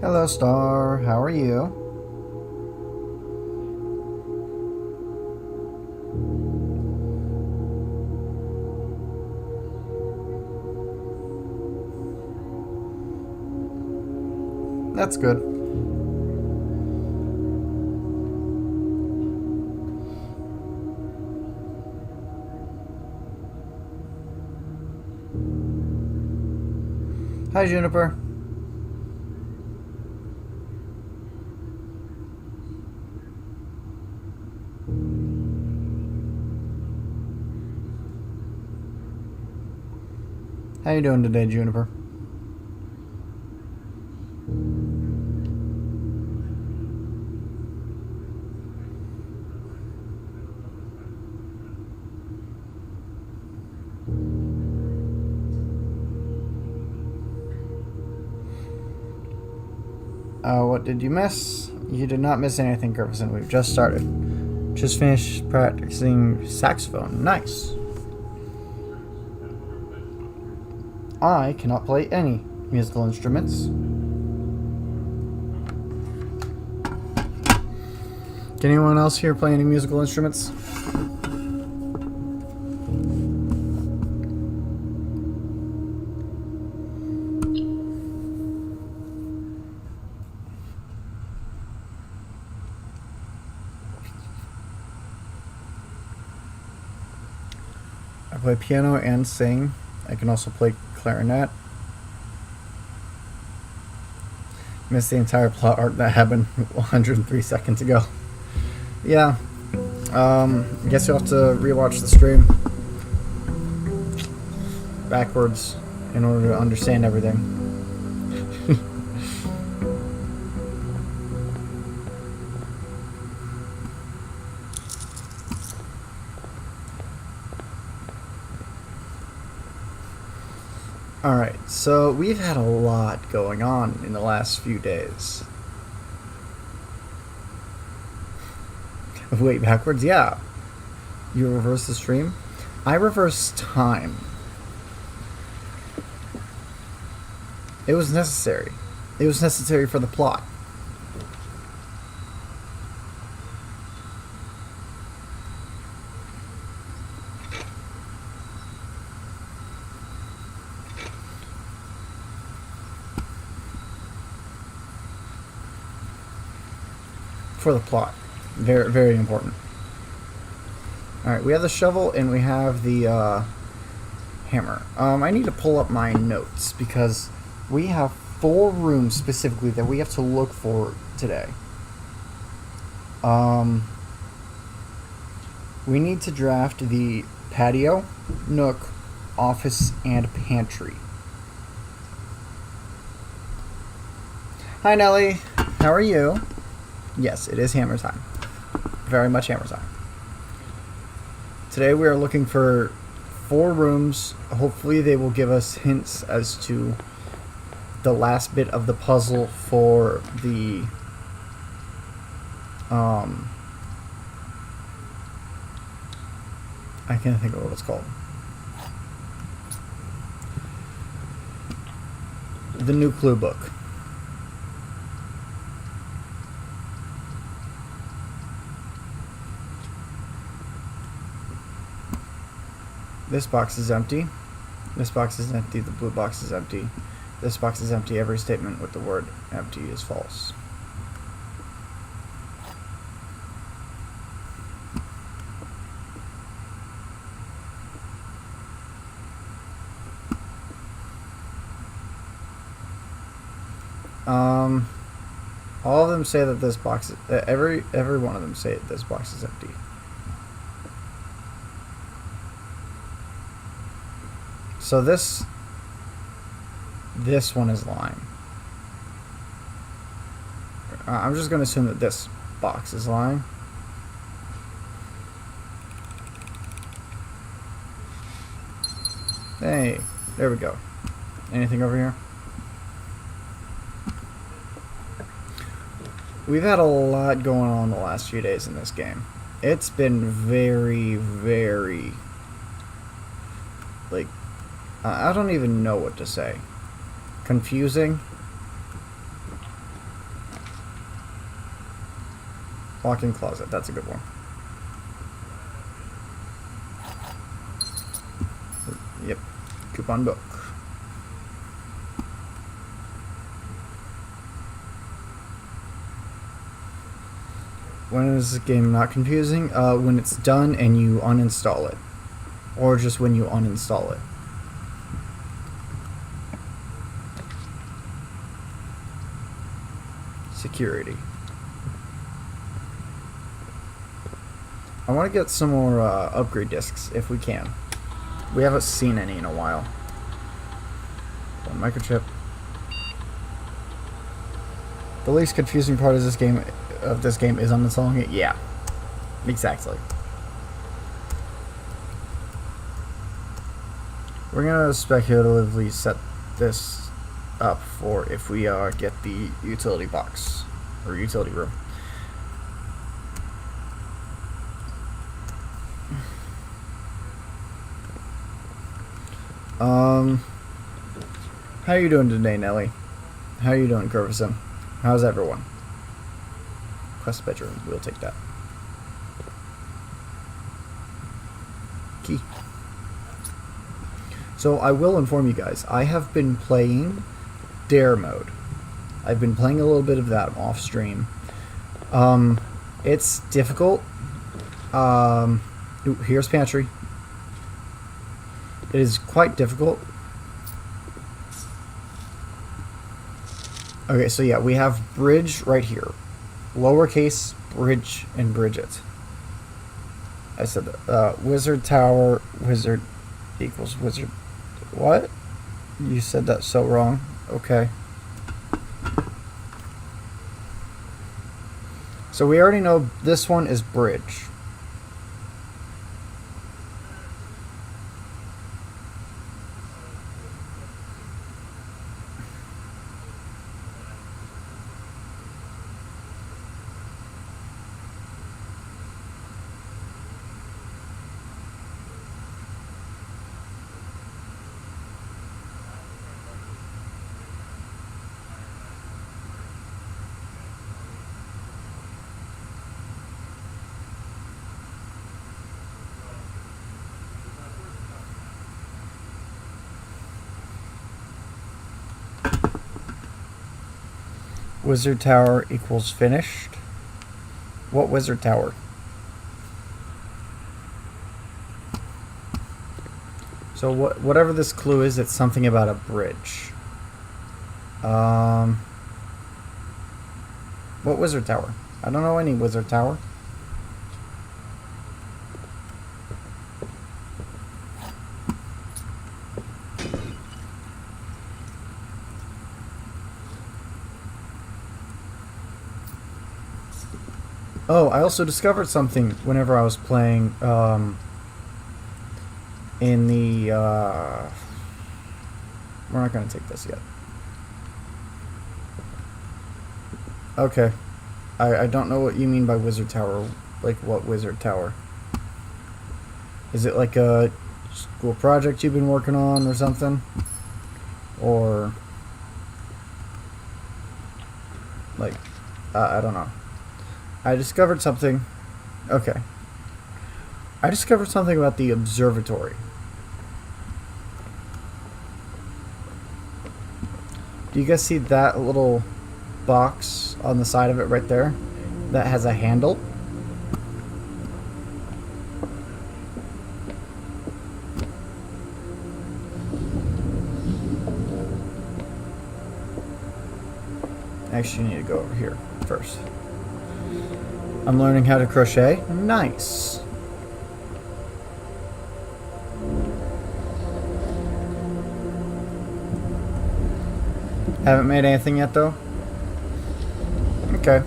Hello, Star. How are you? That's good. Hi, Juniper. How you doing today, Juniper? What did you miss? You did not miss anything, Griffin. We've just started. Just finished practicing saxophone. Nice. I cannot play any musical instruments. Can anyone else here play any musical instruments? I play piano and sing. I can also play clarinet. Missed the entire plot arc that happened 103 seconds ago. Yeah. I guess you'll have to rewatch the stream backwards in order to understand everything. Alright, so we've had a lot going on in the last few days. Wait, backwards? Yeah. You reverse the stream? I reverse time. It was necessary. It was necessary for the plot. For the plot. Very, very important. Alright, we have the shovel and we have the hammer. I need to pull up my notes because we have 4 rooms specifically that we have to look for today. We need to draft the patio, nook, office, and pantry. Hi, Nelly. How are you? Yes, it is hammer time. Very much hammer time. Today we are looking for 4 rooms. Hopefully they will give us hints as to the last bit of the puzzle for the I can't think of what it's called. The new clue book. This box is empty. This box is empty. The blue box is empty. This box is empty. Every statement with the word empty is false. All of them say that this box is, every one of them say this box is empty. So this one is lying. I'm just going to assume that this box is lying. Hey, there we go. Anything over here? We've had a lot going on the last few days in this game. It's been very, very, like, I don't even know what to say. Confusing. Walk-in closet. That's a good one. Yep. Coupon book. When is this game not confusing? When it's done and you uninstall it. Or just when you uninstall it. Security. I want to get some more upgrade discs if we can. We haven't seen any in a while. One microchip. The least confusing part of this game is uninstalling it. Yeah, exactly. We're gonna speculatively set this up for if we get the utility box or utility room. How you doing today, Nelly? How you doing, Curvison? How's everyone? Quest bedroom, we'll take that. Key. So I will inform you guys, I have been playing Dare mode. I've been playing a little bit of that off stream. It's difficult. Ooh, here's pantry. It is quite difficult. Okay, so yeah, we have bridge right here. Lowercase bridge and Bridget. I said that. Wizard tower, wizard equals wizard. What? You said that so wrong. Okay. So we already know this one is bridge. Wizard tower equals finished. What wizard tower? So whatever this clue is, it's something about a bridge. What wizard tower? I don't know any wizard tower. Oh, I also discovered something whenever I was playing in the... we're not going to take this yet. Okay. I don't know what you mean by wizard tower. Like, what wizard tower? Is it like a school project you've been working on or something? Or... like, I don't know. I discovered something. Okay. I discovered something about the observatory. Do you guys see that little box on the side of it right there? That has a handle? Actually, you need to go over here first. I'm learning how to crochet. Nice. Haven't made anything yet, though? Okay.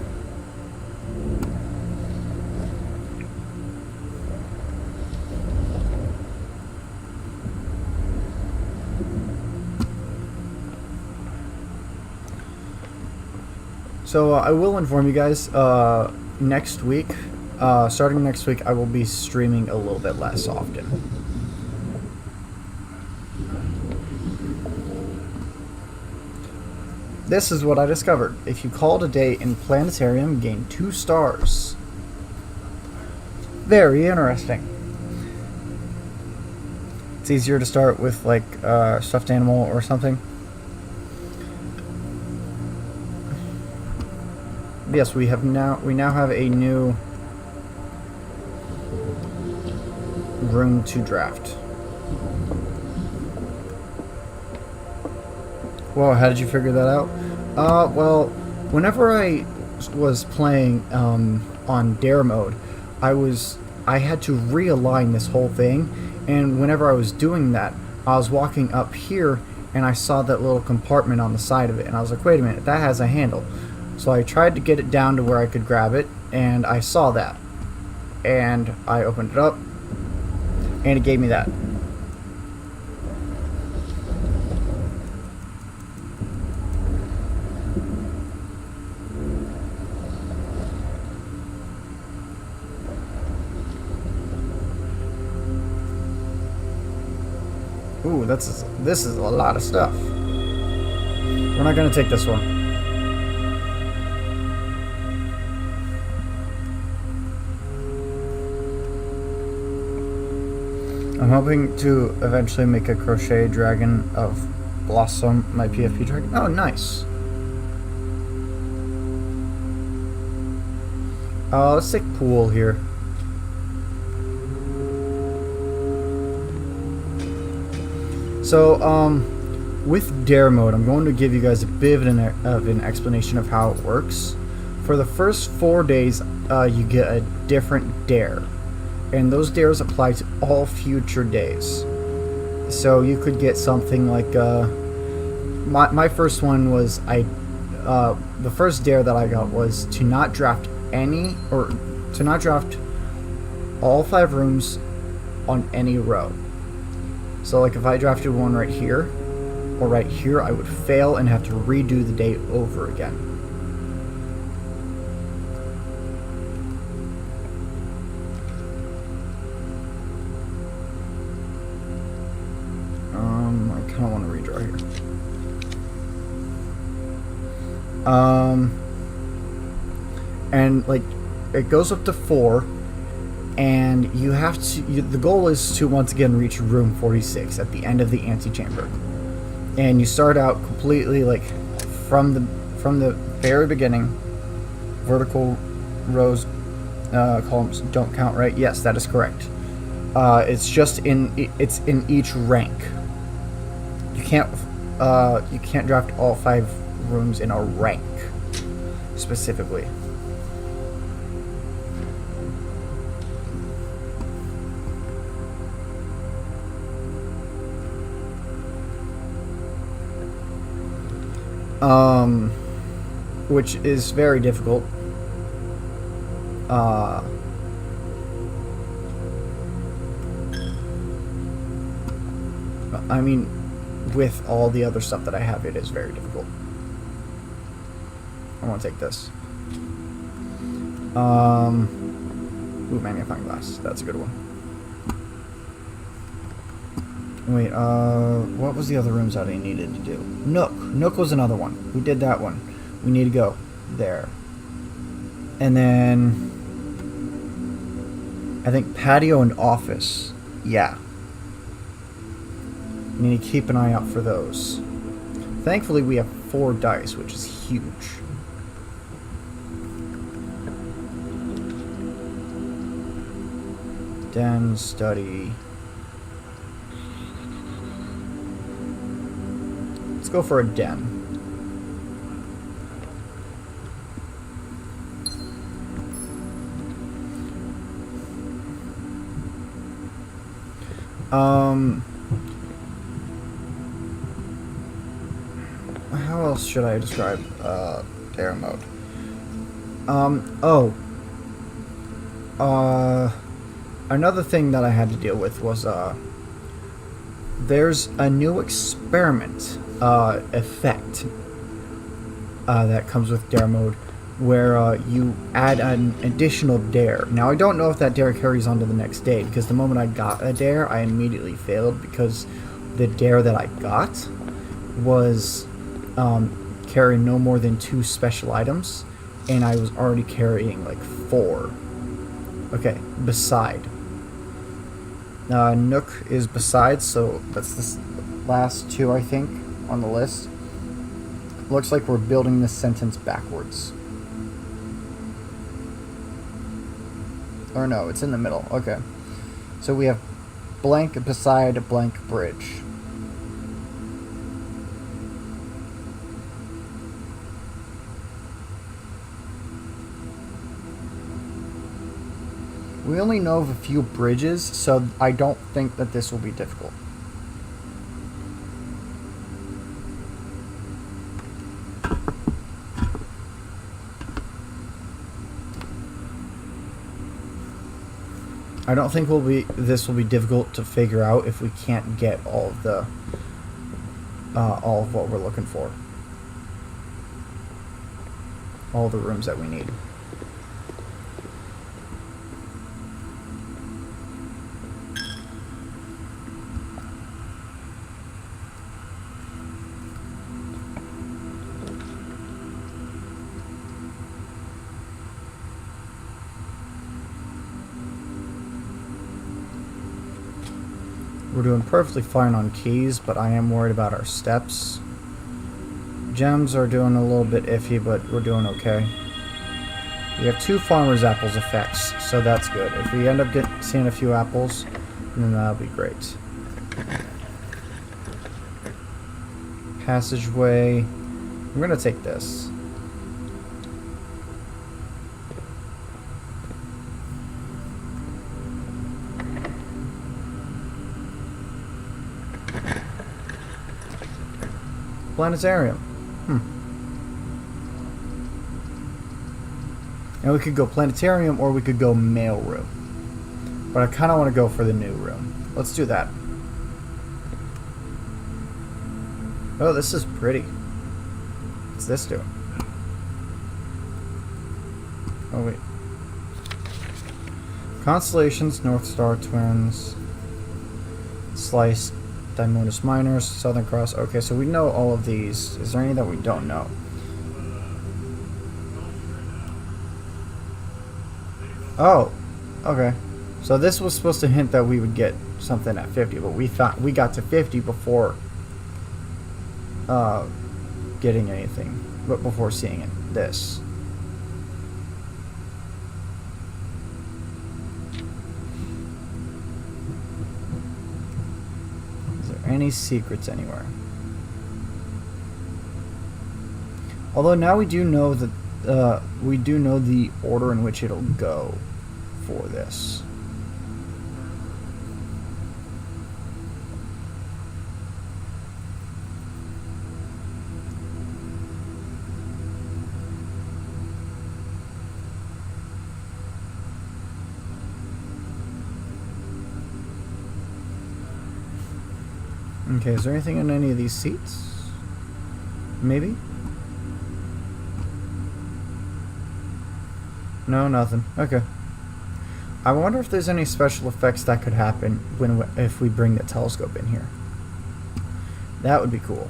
So I will inform you guys, next week, starting next week, I will be streaming a little bit less often. This is what I discovered. If you called a day in Planetarium, gain 2 stars. Very interesting. It's easier to start with like stuffed animal or something. Yes, we now have a new room to draft. Whoa, how did you figure that out? Well, whenever I was playing on dare mode, I had to realign this whole thing, and whenever I was doing that, I was walking up here and I saw that little compartment on the side of it, and I was like, wait a minute, that has a handle. So I tried to get it down to where I could grab it, and I saw that. And I opened it up, and it gave me that. Ooh, this is a lot of stuff. We're not gonna take this one. I'm hoping to eventually make a crochet dragon of Blossom, my PFP dragon. Oh, nice. Let's take pool here. So, with dare mode, I'm going to give you guys a bit of an explanation of how it works. For the first 4 days, you get a different dare, and those dares apply to all future days. So you could get something like my first one was the first dare that I got was to not draft all 5 rooms on any row. So like if I drafted one right here or right here, I would fail and have to redo the day over again. I kind of want to redraw here. And like it goes up to 4. And you have to. The goal is to once again reach room 46 at the end of the antechamber, and you start out completely like from the very beginning. Vertical rows, columns don't count, right? Yes, that is correct. It's just it's in each rank. You can't draft all 5 rooms in a rank specifically. Which is very difficult. I mean, with all the other stuff that I have, it is very difficult. I want to take this. Ooh, magnifying glass. That's a good one. Wait, what was the other rooms that I needed to do? Nook. Nook was another one. We did that one. We need to go there. And then I think patio and office. Yeah. We need to keep an eye out for those. Thankfully, we have 4 dice, which is huge. Den, study. Let's go for a den. How else should I describe dare mode? Another thing that I had to deal with was there's a new experiment effect that comes with dare mode where you add an additional dare. Now I don't know if that dare carries on to the next day, because the moment I got a dare I immediately failed, because the dare that I got was carrying no more than 2 special items, and I was already carrying like 4. Okay, beside. Nook is beside, so that's the last two, I think, on the list. Looks like we're building this sentence backwards. Or no, it's in the middle. Okay. So we have blank beside blank bridge. We only know of a few bridges, so I don't think that this will be difficult. I don't think this will be difficult to figure out if we can't get all of what we're looking for. All the rooms that we need. We're doing perfectly fine on keys, but I am worried about our steps. Gems are doing a little bit iffy, but we're doing okay. We have 2 farmer's apples effects, so that's good. If we end up seeing a few apples, then that'll be great. Passageway. We're gonna take this. Planetarium. And we could go planetarium or we could go mail room. But I kind of want to go for the new room. Let's do that. Oh, this is pretty. What's this doing? Oh, wait. Constellations, North Star Twins, Slice, Dimonis Miners, Southern Cross. Okay, so we know all of these. Is there any that we don't know? Oh, okay. So this was supposed to hint that we would get something at 50, but we thought we got to 50 before getting anything, but before seeing it. This. Any secrets anywhere? Although now we do know that we do know the order in which it'll go for this. Okay, is there anything in any of these seats? Maybe? No, nothing. Okay. I wonder if there's any special effects that could happen if we bring the telescope in here. That would be cool.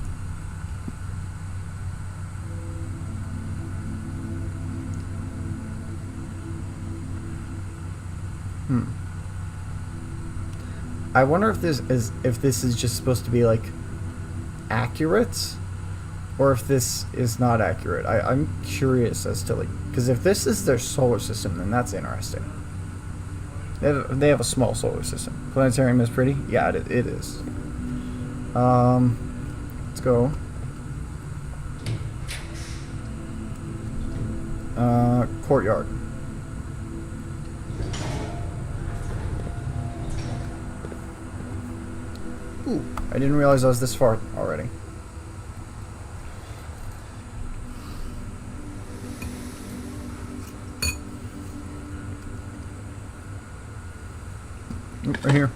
I wonder if this is just supposed to be like accurate, or if this is not accurate. I'm curious as to, like, because if this is their solar system, then that's interesting. They have a small solar system. Planetarium is pretty. Yeah, it is. Let's go. Courtyard. Ooh, I didn't realize I was this far already. Oop, right here.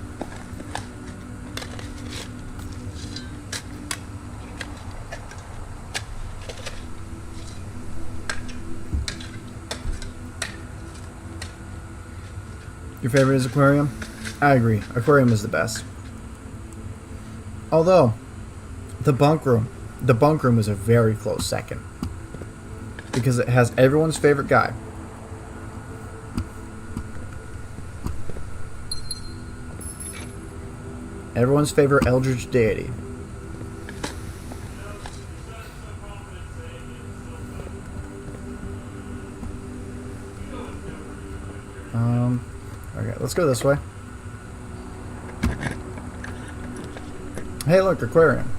Your favorite is aquarium? I agree. Aquarium is the best. Although, the bunk room is a very close second. Because it has everyone's favorite guy. Everyone's favorite eldritch deity. Okay, let's go this way. Hey, look, aquarium.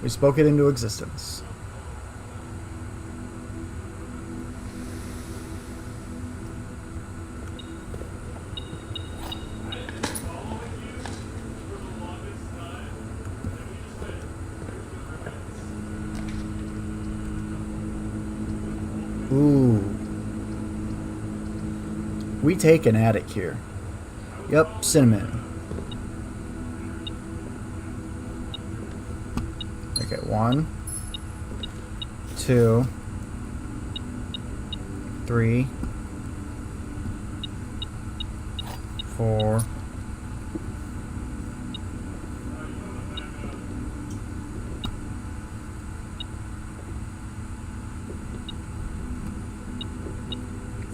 We spoke it into existence. Ooh. We take an attic here. Yep, cinnamon. Okay, 1, 2, 3, 4.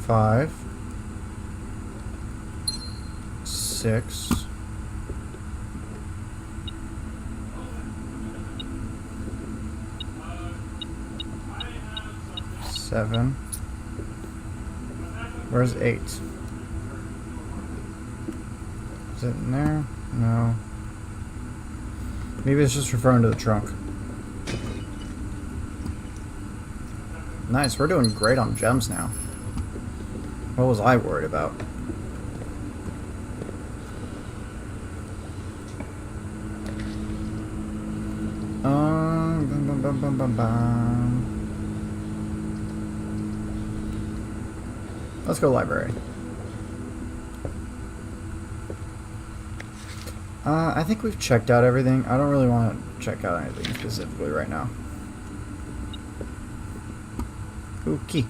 Five, 6, 7. Where's 8? Is it in there? No. Maybe it's just referring to the trunk. Nice, we're doing great on gems now. What was I worried about? Bum, bum, bum, bum, bum. Let's go library. I think we've checked out everything. I don't really want to check out anything specifically right now. Ooh, key.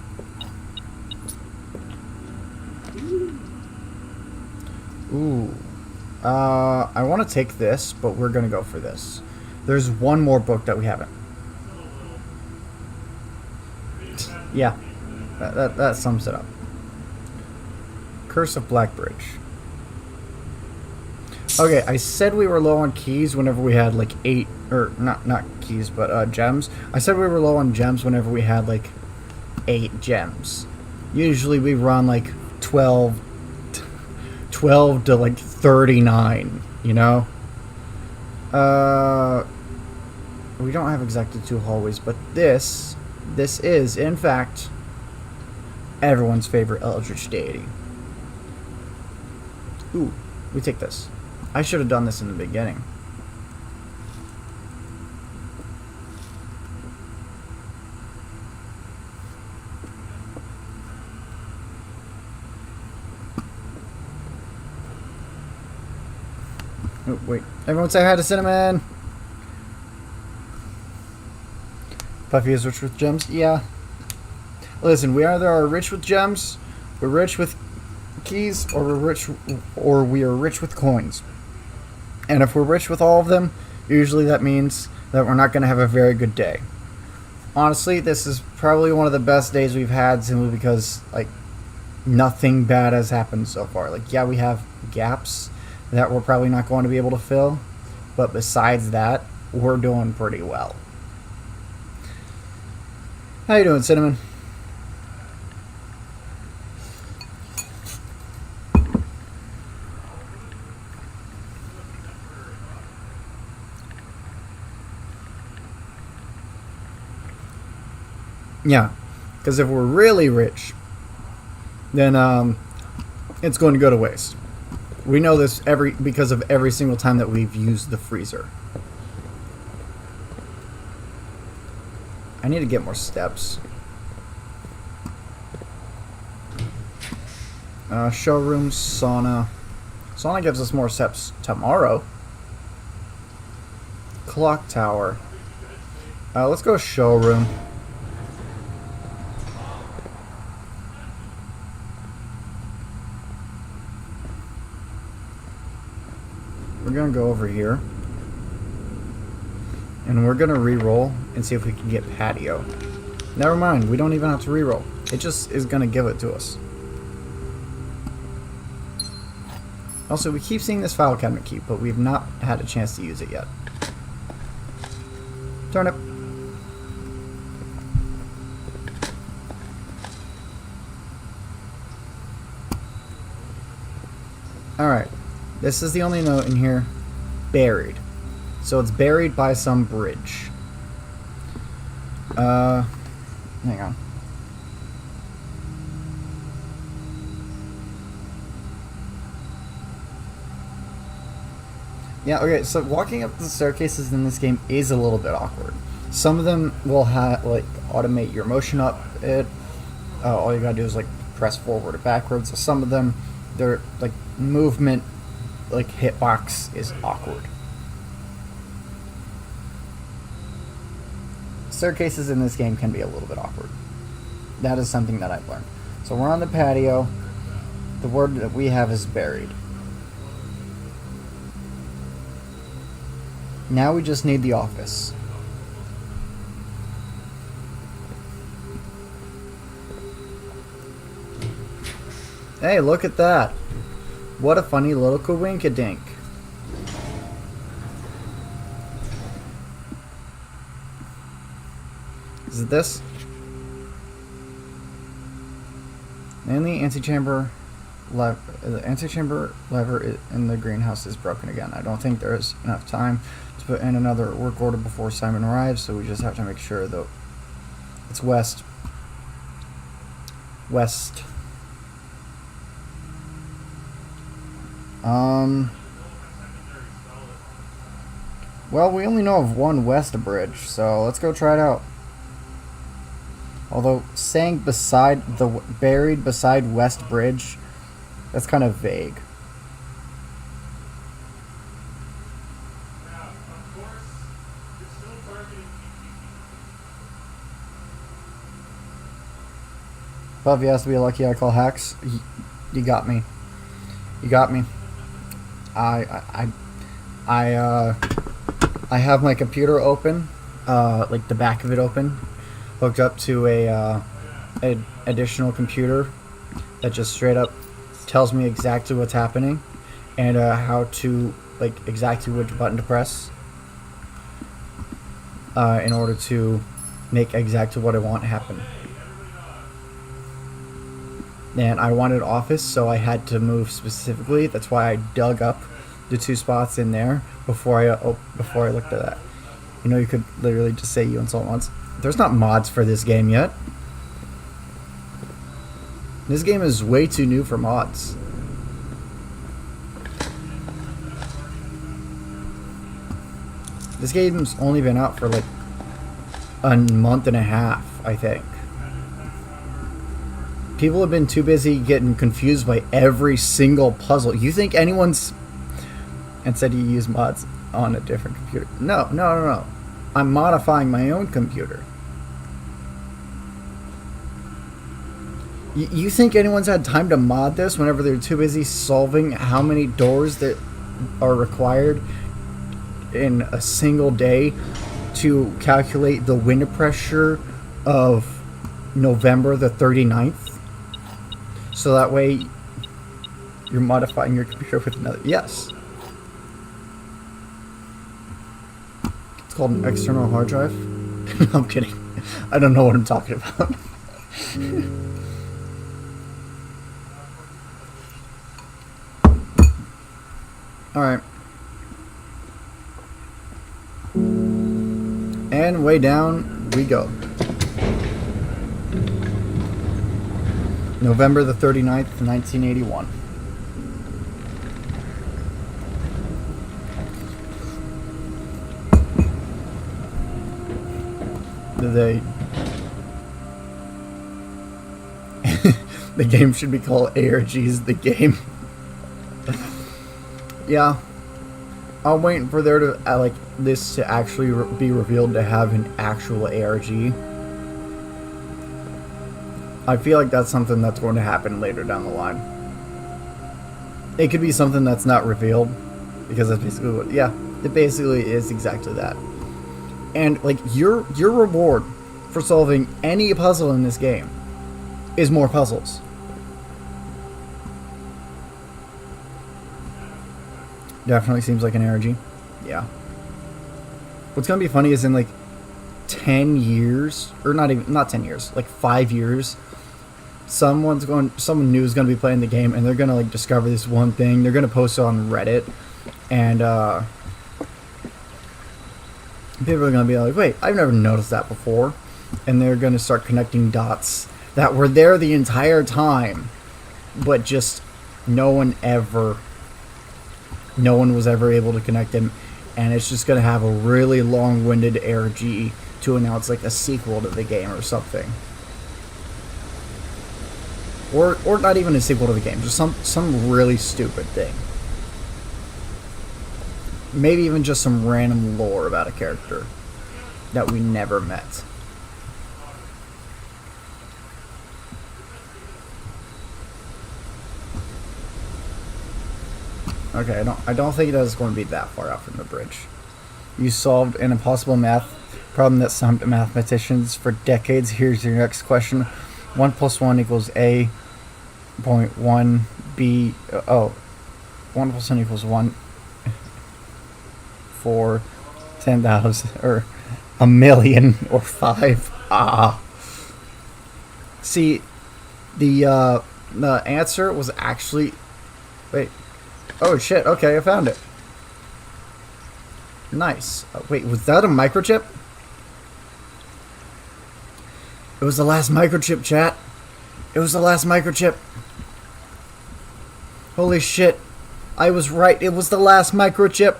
Ooh. I want to take this, but we're going to go for this. There's one more book that we haven't. Yeah. That sums it up. Curse of Blackbridge. Okay, I said we were low on keys whenever we had like 8, or not keys, but gems. I said we were low on gems whenever we had like 8 gems. Usually we run like 12 to like 39, you know? We don't have exactly 2 hallways, but this is, in fact, everyone's favorite eldritch deity. Ooh, we take this. I should have done this in the beginning. Oh, wait. Everyone say hi to Cinnamon! Puffy is rich with gems? Yeah. Listen, we either are rich with gems, we're rich with keys, or we are rich with coins. And if we're rich with all of them, usually that means that we're not going to have a very good day. Honestly, this is probably one of the best days we've had simply because, like, nothing bad has happened so far. Like, yeah, we have gaps that we're probably not going to be able to fill, but besides that, we're doing pretty well. How you doing, Cinnamon? Yeah, because if we're really rich, then it's going to go to waste. We know this because of every single time that we've used the freezer. I need to get more steps. Showroom, sauna. Sauna gives us more steps tomorrow. Clock tower. Let's go showroom. We're going to go over here. And we're going to re-roll and see if we can get patio. Never mind, we don't even have to re-roll. It just is going to give it to us. Also, we keep seeing this file cabinet key, but we've not had a chance to use it yet. Turnip. Alright. This is the only note in here. Buried. So it's buried by some bridge. Hang on. Yeah, okay, so walking up the staircases in this game is a little bit awkward. Some of them will like automate your motion up it. All you gotta do is like press forward or backwards. Some of them, their like movement, like hitbox is awkward. Staircases in this game can be a little bit awkward. That is something that I've learned. So we're on the patio. The word that we have is buried. Now we just need the office. Hey, look at that. What a funny little coinkadink. Is it this? And the antechamber lever in the greenhouse is broken again. I don't think there's enough time to put in another work order before Simon arrives, so we just have to make sure that it's west. West. Well, we only know of one west bridge, so let's go try it out. Although saying buried beside West Bridge, that's kind of vague. Puffy has to be lucky I call hacks. You got me. You got me. I have my computer open, like the back of it open, hooked up to a additional computer that just straight up tells me exactly what's happening and how to, like, exactly which button to press in order to make exactly what I want happen. And I wanted office, so I had to move specifically. That's why I dug up the two spots in there before I looked at that. You know, you could literally just say you install mods. There's not mods for this game yet. This game is way too new for mods. This game's only been out for like a month and a half, I think. People have been too busy getting confused by every single puzzle. You think anyone's... And said you use mods on a different computer. No. I'm modifying my own computer. You think anyone's had time to mod this whenever they're too busy solving how many doors that are required in a single day to calculate the wind pressure of November the 39th? So that way you're modifying your computer with another... Yes. It's called an external hard drive. I'm kidding. I don't know what I'm talking about. Alright. And way down we go. November the 39th, 1981. The game should be called ARG's The Game. Yeah. I'm waiting for there to, like, this to actually be revealed to have an actual ARG. I feel like that's something that's going to happen later down the line. It could be something that's not revealed, because that's basically what... Yeah, it basically is exactly that. And, like, your reward for solving any puzzle in this game is more puzzles. Definitely seems like an energy. Yeah. What's gonna be funny is in like 10 years, or not 10 years, like 5 years, someone new is gonna be playing the game, and they're gonna like discover this one thing. They're gonna post it on Reddit, and people are gonna be like, "Wait, I've never noticed that before," and they're gonna start connecting dots that were there the entire time, but just no one was ever able to connect them, and it's just gonna have a really long-winded ARG to announce like a sequel to the game or something. Or not even a sequel to the game, just some really stupid thing. Maybe even just some random lore about a character that we never met. Okay, I don't think that is going to be that far out from the bridge. You solved an impossible math problem that stumped mathematicians for decades. Here's your next question. 1 + 1 = A. Point 1 B. 1 + 1 = 1 for 10,000 or a million or 5. See, the answer was actually. Wait. Oh shit! Okay, I found it. Nice. Wait, was that a microchip? It was the last microchip, chat. It was the last microchip. Holy shit. I was right. It was the last microchip.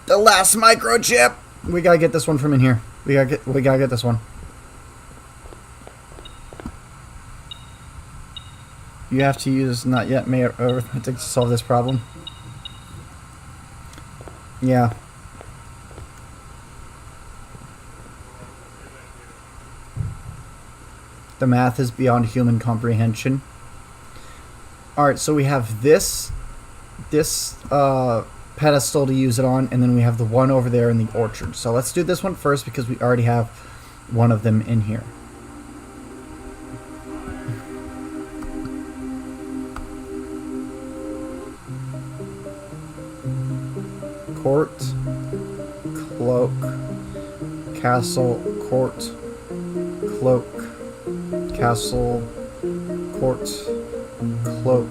The last microchip. We gotta get this one from in here. We gotta get this one. You have to use not yet made arithmetic to solve this problem. Yeah. The math is beyond human comprehension. Alright, so we have this pedestal to use it on, and then we have the one over there in the orchard. So let's do this one first because we already have one of them in here. Court, cloak, castle, court, cloak, castle, court, cloak,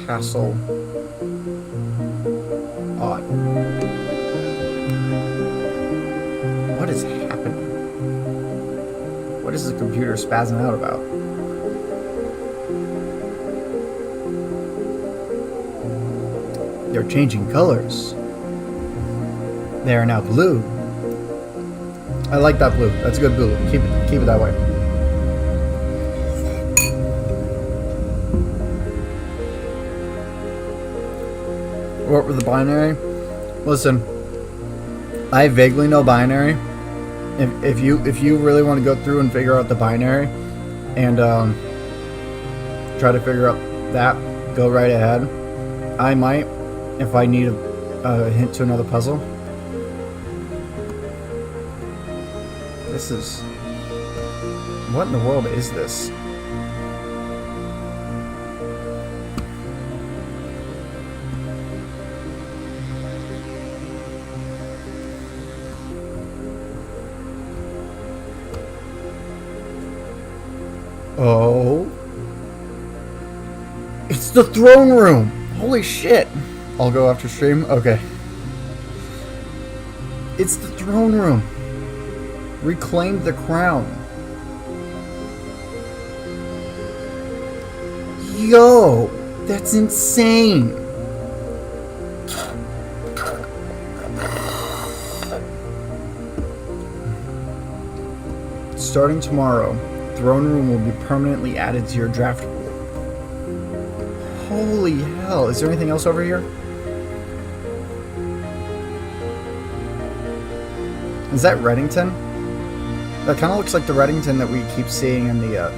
castle. Odd. What is happening? What is the computer spazzing out about? They're changing colors. They are now blue. I like that blue. That's a good blue. Keep it that way. What were the binary? Listen, I vaguely know binary. If you really want to go through and figure out the binary and try to figure out that, go right ahead. I might, if I need a hint to another puzzle. This is... What in the world is this? Oh. It's the throne room! Holy shit! I'll go after stream? Okay. It's the throne room! Reclaim the crown. Yo! That's insane! Starting tomorrow, throne room will be permanently added to your draft. Holy hell, is there anything else over here? Is that Reddington? That kind of looks like the Reddington that we keep seeing in the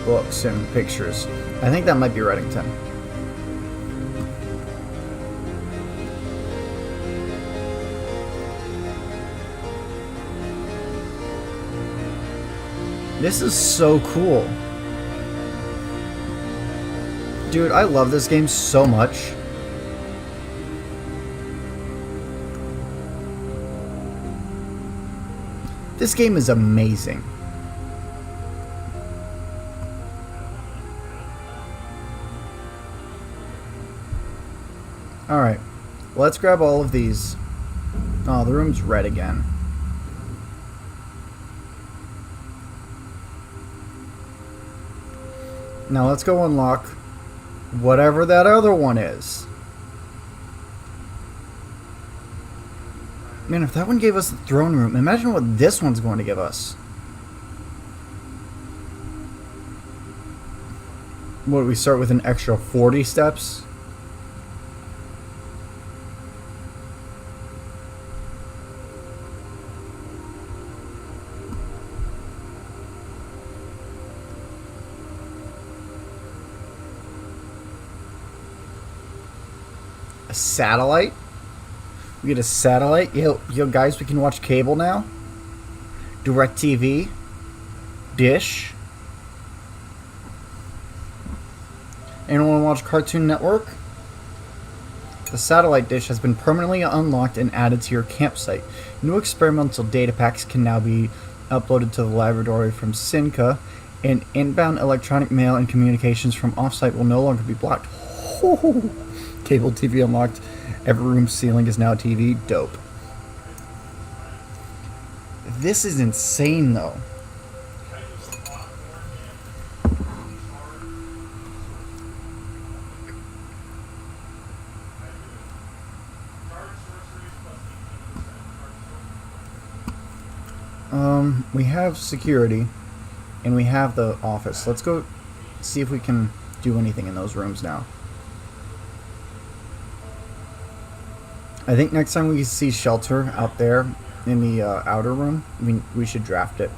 books and pictures. I think that might be Reddington. This is so cool. Dude, I love this game so much. This game is amazing. Alright, let's grab all of these. Oh, the room's red again. Now let's go unlock whatever that other one is. Man, if that one gave us the throne room, imagine what this one's going to give us. What, do we start with an extra 40 steps? A satellite? We get a satellite. Yo, guys, we can watch cable now. DirecTV. Dish. Anyone want to watch Cartoon Network? The satellite dish has been permanently unlocked and added to your campsite. New experimental data packs can now be uploaded to the laboratory from Sinca, and inbound electronic mail and communications from offsite will no longer be blocked. Cable TV unlocked. Every room ceiling is now TV. Dope. This is insane, though. We have security, and we have the office. Let's go see if we can do anything in those rooms now. I think next time we see shelter out there in the outer room, we should draft it.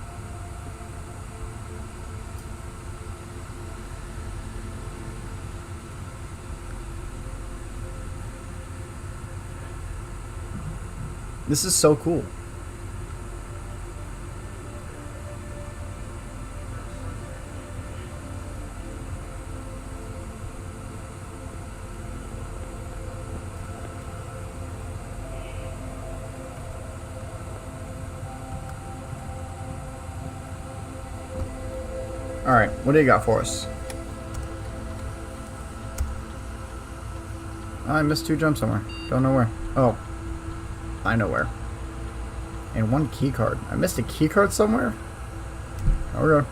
This is so cool. Alright, what do you got for us? Oh, I missed 2 jumps somewhere. Don't know where. Oh. I know where. And 1 key card. I missed a key card somewhere? Okay.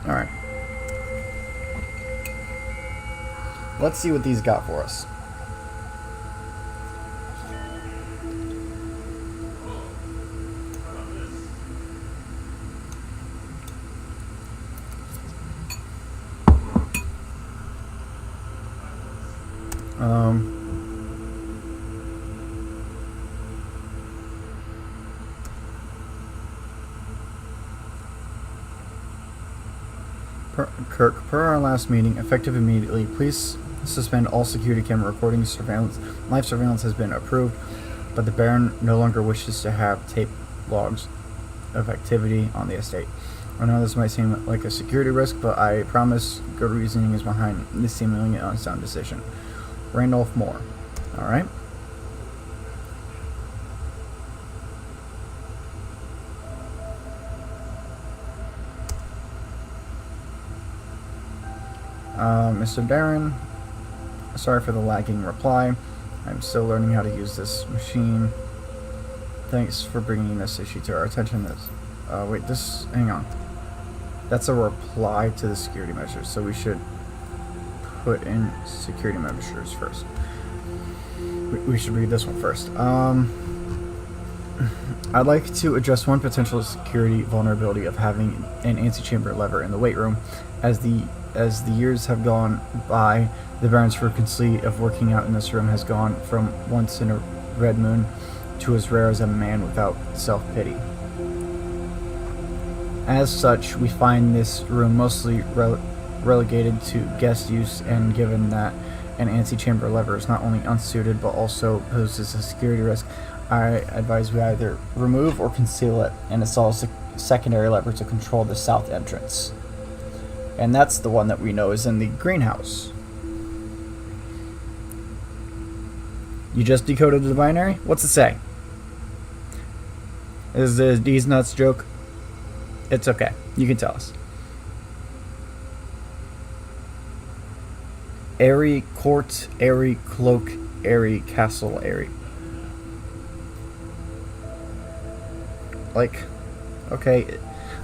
Alright. Let's see what these got for us. Kirk, per our last meeting, effective immediately, please suspend all security camera recording. Surveillance, live surveillance has been approved, but the Baron no longer wishes to have tape logs of activity on the estate. I know this might seem like a security risk, but I promise good reasoning is behind this seemingly unsound decision. Randolph Moore. Alright. Mr. Darren, sorry for the lagging reply. I'm still learning how to use this machine. Thanks for bringing this issue to our attention. Wait, hang on. That's a reply to the security measures, so we should put in security measures first. We should read this one first. I'd like to address one potential security vulnerability of having an antechamber lever in the weight room. As the years have gone by, the Baron's frequency of working out in this room has gone from once in a red moon to as rare as a man without self-pity. As such, we find this room mostly relegated to guest use, and given that an antechamber lever is not only unsuited but also poses a security risk, I advise we either remove or conceal it and install a secondary lever to control the south entrance. And that's the one that we know is in the greenhouse. You just decoded the binary? What's it say? Is the D's nuts joke? It's okay. You can tell us. Airy court, airy cloak, airy castle, airy. Like, okay,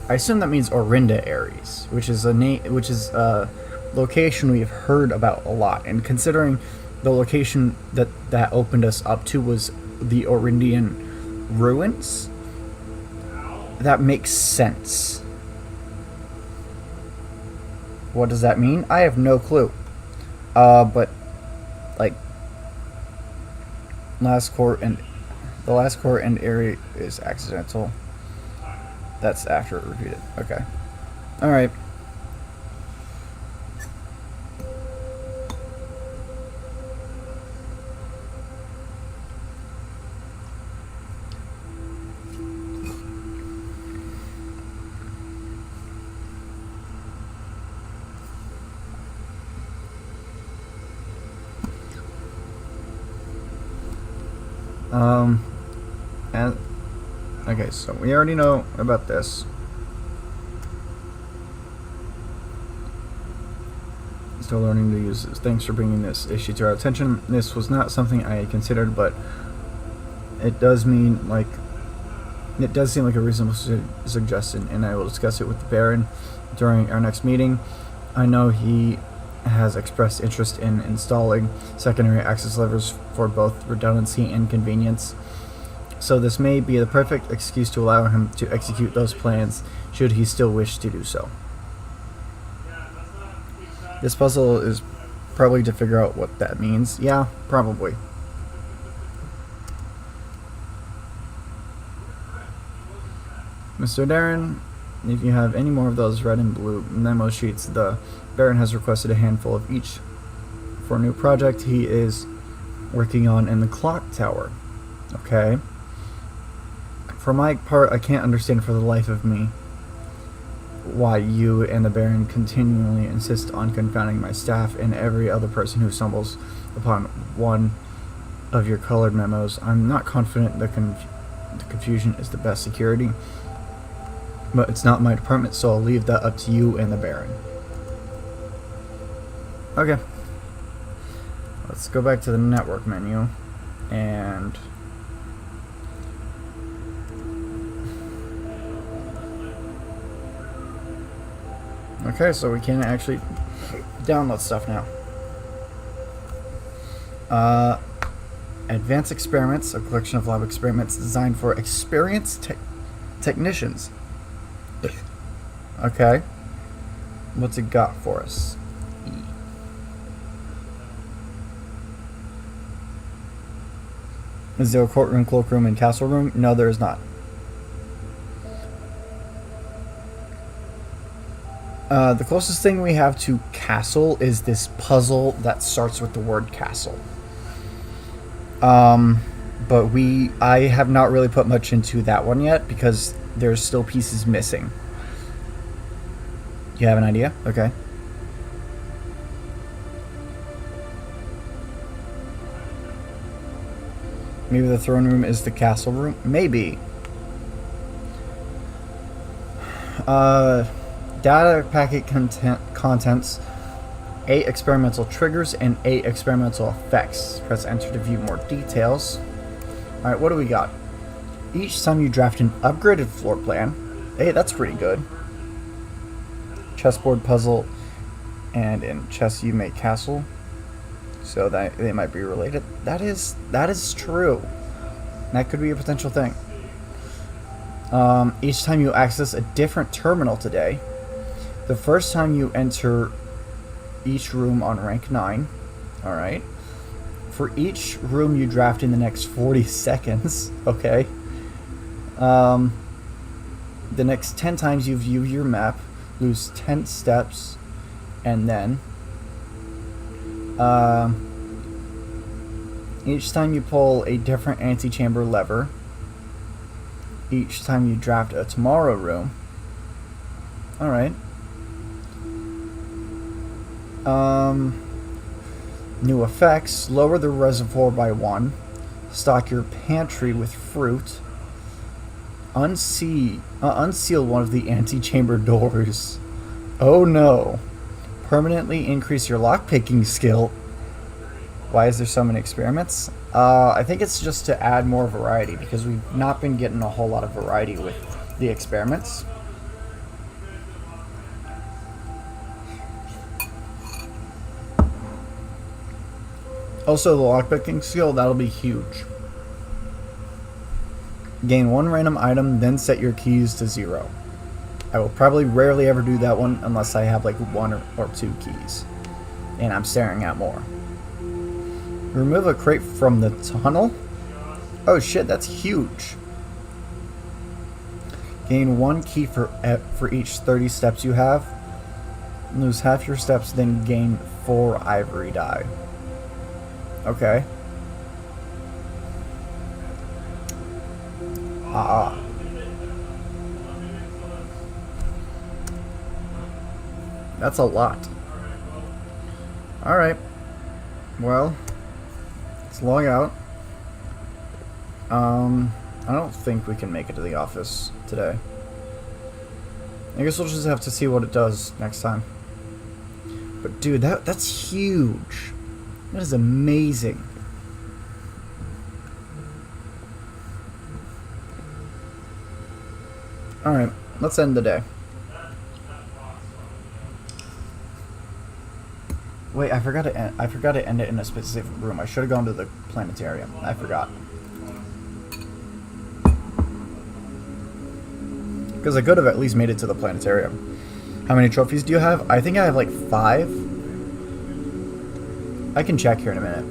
I assume that means Orinda Aries, which is a location we've heard about a lot. And considering the location that opened us up to was the Orindian ruins, that makes sense. What does that mean? I have no clue. But like the last court and area is accidental. That's after it repeated. Okay. Alright. And okay, so we already know about this. Still learning to use this. Thanks for bringing this issue to our attention. This was not something I had considered, but it does seem like a reasonable suggestion, and I will discuss it with the Baron during our next meeting. I know he has expressed interest in installing secondary access levers for both redundancy and convenience, so this may be the perfect excuse to allow him to execute those plans should he still wish to do so. This puzzle is probably to figure out what that means. Yeah, probably. Mr. Darren, if you have any more of those red and blue memo sheets, the Baron has requested a handful of each for a new project he is working on in the clock tower. Okay. For my part, I can't understand for the life of me why you and the Baron continually insist on confounding my staff and every other person who stumbles upon one of your colored memos. I'm not confident the confusion is the best security, but it's not my department, so I'll leave that up to you and the Baron. Okay. Let's go back to the network menu and okay, so we can actually download stuff now. Advanced Experiments, a collection of lab experiments designed for experienced technicians. Okay. What's it got for us? Is there a courtroom, cloakroom, and castle room? No, there is not. The closest thing we have to castle is this puzzle that starts with the word castle. But I have not really put much into that one yet because there's still pieces missing. You have an idea? Okay. Maybe the throne room is the castle room? Maybe. Data packet contents, 8 experimental triggers, and 8 experimental effects. Press enter to view more details. Alright, what do we got? Each time you draft an upgraded floor plan, hey, that's pretty good. Chessboard puzzle, and in chess you make castle. So that they might be related. That is true. That could be a potential thing. Each time you access a different terminal today, the first time you enter each room on rank 9, alright, for each room you draft in the next 40 seconds, okay, the next 10 times you view your map, lose 10 steps, and then, Each time you pull a different antechamber lever. Each time you draft a tomorrow room. Alright. New effects. Lower the reservoir by 1. Stock your pantry with fruit. Unseal one of the antechamber doors. Oh no. Permanently increase your lockpicking skill. Why is there so many experiments? I think it's just to add more variety, because we've not been getting a whole lot of variety with the experiments. Also, the lockpicking skill, that'll be huge. Gain 1 random item, then set your keys to 0. I will probably rarely ever do that one unless I have like 1 or 2 keys. And I'm staring at more. Remove a crate from the tunnel? Oh shit, that's huge. Gain 1 key for each 30 steps you have. Lose half your steps, then gain 4 ivory dye. Okay. That's a lot. Alright. Well, let's log out. I don't think we can make it to the office today. I guess we'll just have to see what it does next time. But dude, that's huge. That is amazing. Alright, let's end the day. Wait, I forgot to end it in a specific room. I should have gone to the planetarium. I forgot. Because I could have at least made it to the planetarium. How many trophies do you have? I think I have like 5. I can check here in a minute.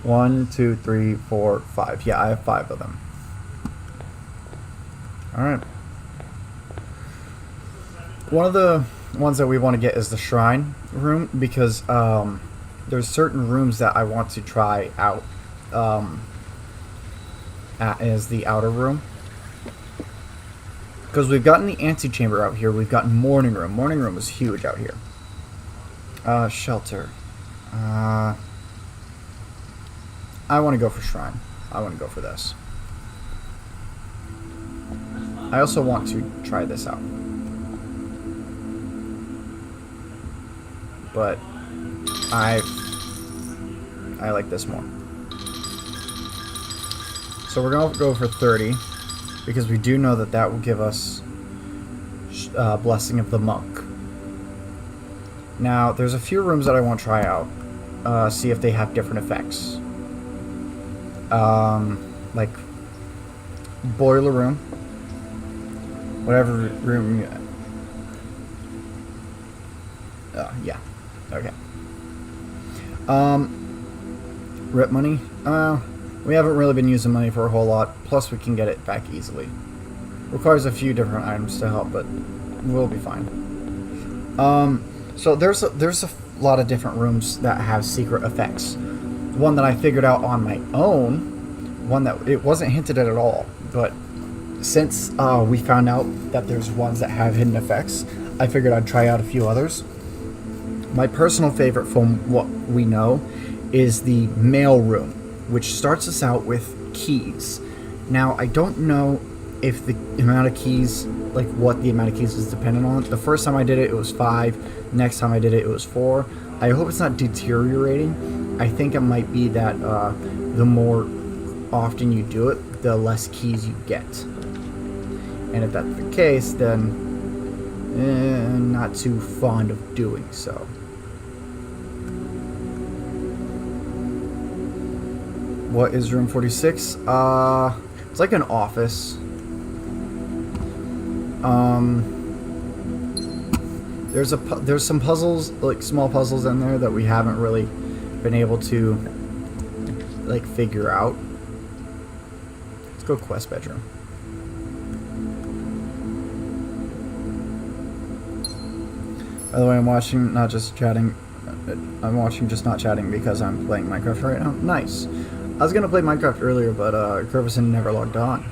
One, 2, 3, 4, 5. Yeah, I have 5 of them. Alright. One of the ones that we want to get is the shrine room, because there's certain rooms that I want to try out as the outer room. Because we've gotten the antechamber out here, we've gotten morning room. Morning room is huge out here. Shelter. I want to go for shrine. I want to go for this. I also want to try this out. But I like this more. So we're going to go for 30, because we do know that that will give us Blessing of the Monk. Now, there's a few rooms that I want to try out. See if they have different effects. Like boiler room, whatever room. Yeah, okay. Rip money. We haven't really been using money for a whole lot. Plus, we can get it back easily. Requires a few different items to help, but we'll be fine. So there's a lot of different rooms that have secret effects. One that I figured out on my own, one that it wasn't hinted at all, but since we found out that there's ones that have hidden effects, I figured I'd try out a few others. My personal favorite from what we know is the mail room, which starts us out with keys. Now, I don't know if the amount of keys, like what the amount of keys is dependent on. The first time I did it, it was 5. Next time I did it, it was 4. I hope it's not deteriorating. I think it might be that the more often you do it, the less keys you get. And if that's the case, then not too fond of doing so. What is room 46? It's like an office. There's some puzzles, like small puzzles in there that we haven't really been able to like figure out. Let's go quest bedroom. By the way, I'm watching, not just chatting. I'm watching, just not chatting because I'm playing Minecraft right now. Nice. I was gonna play Minecraft earlier, but Curvison never logged on.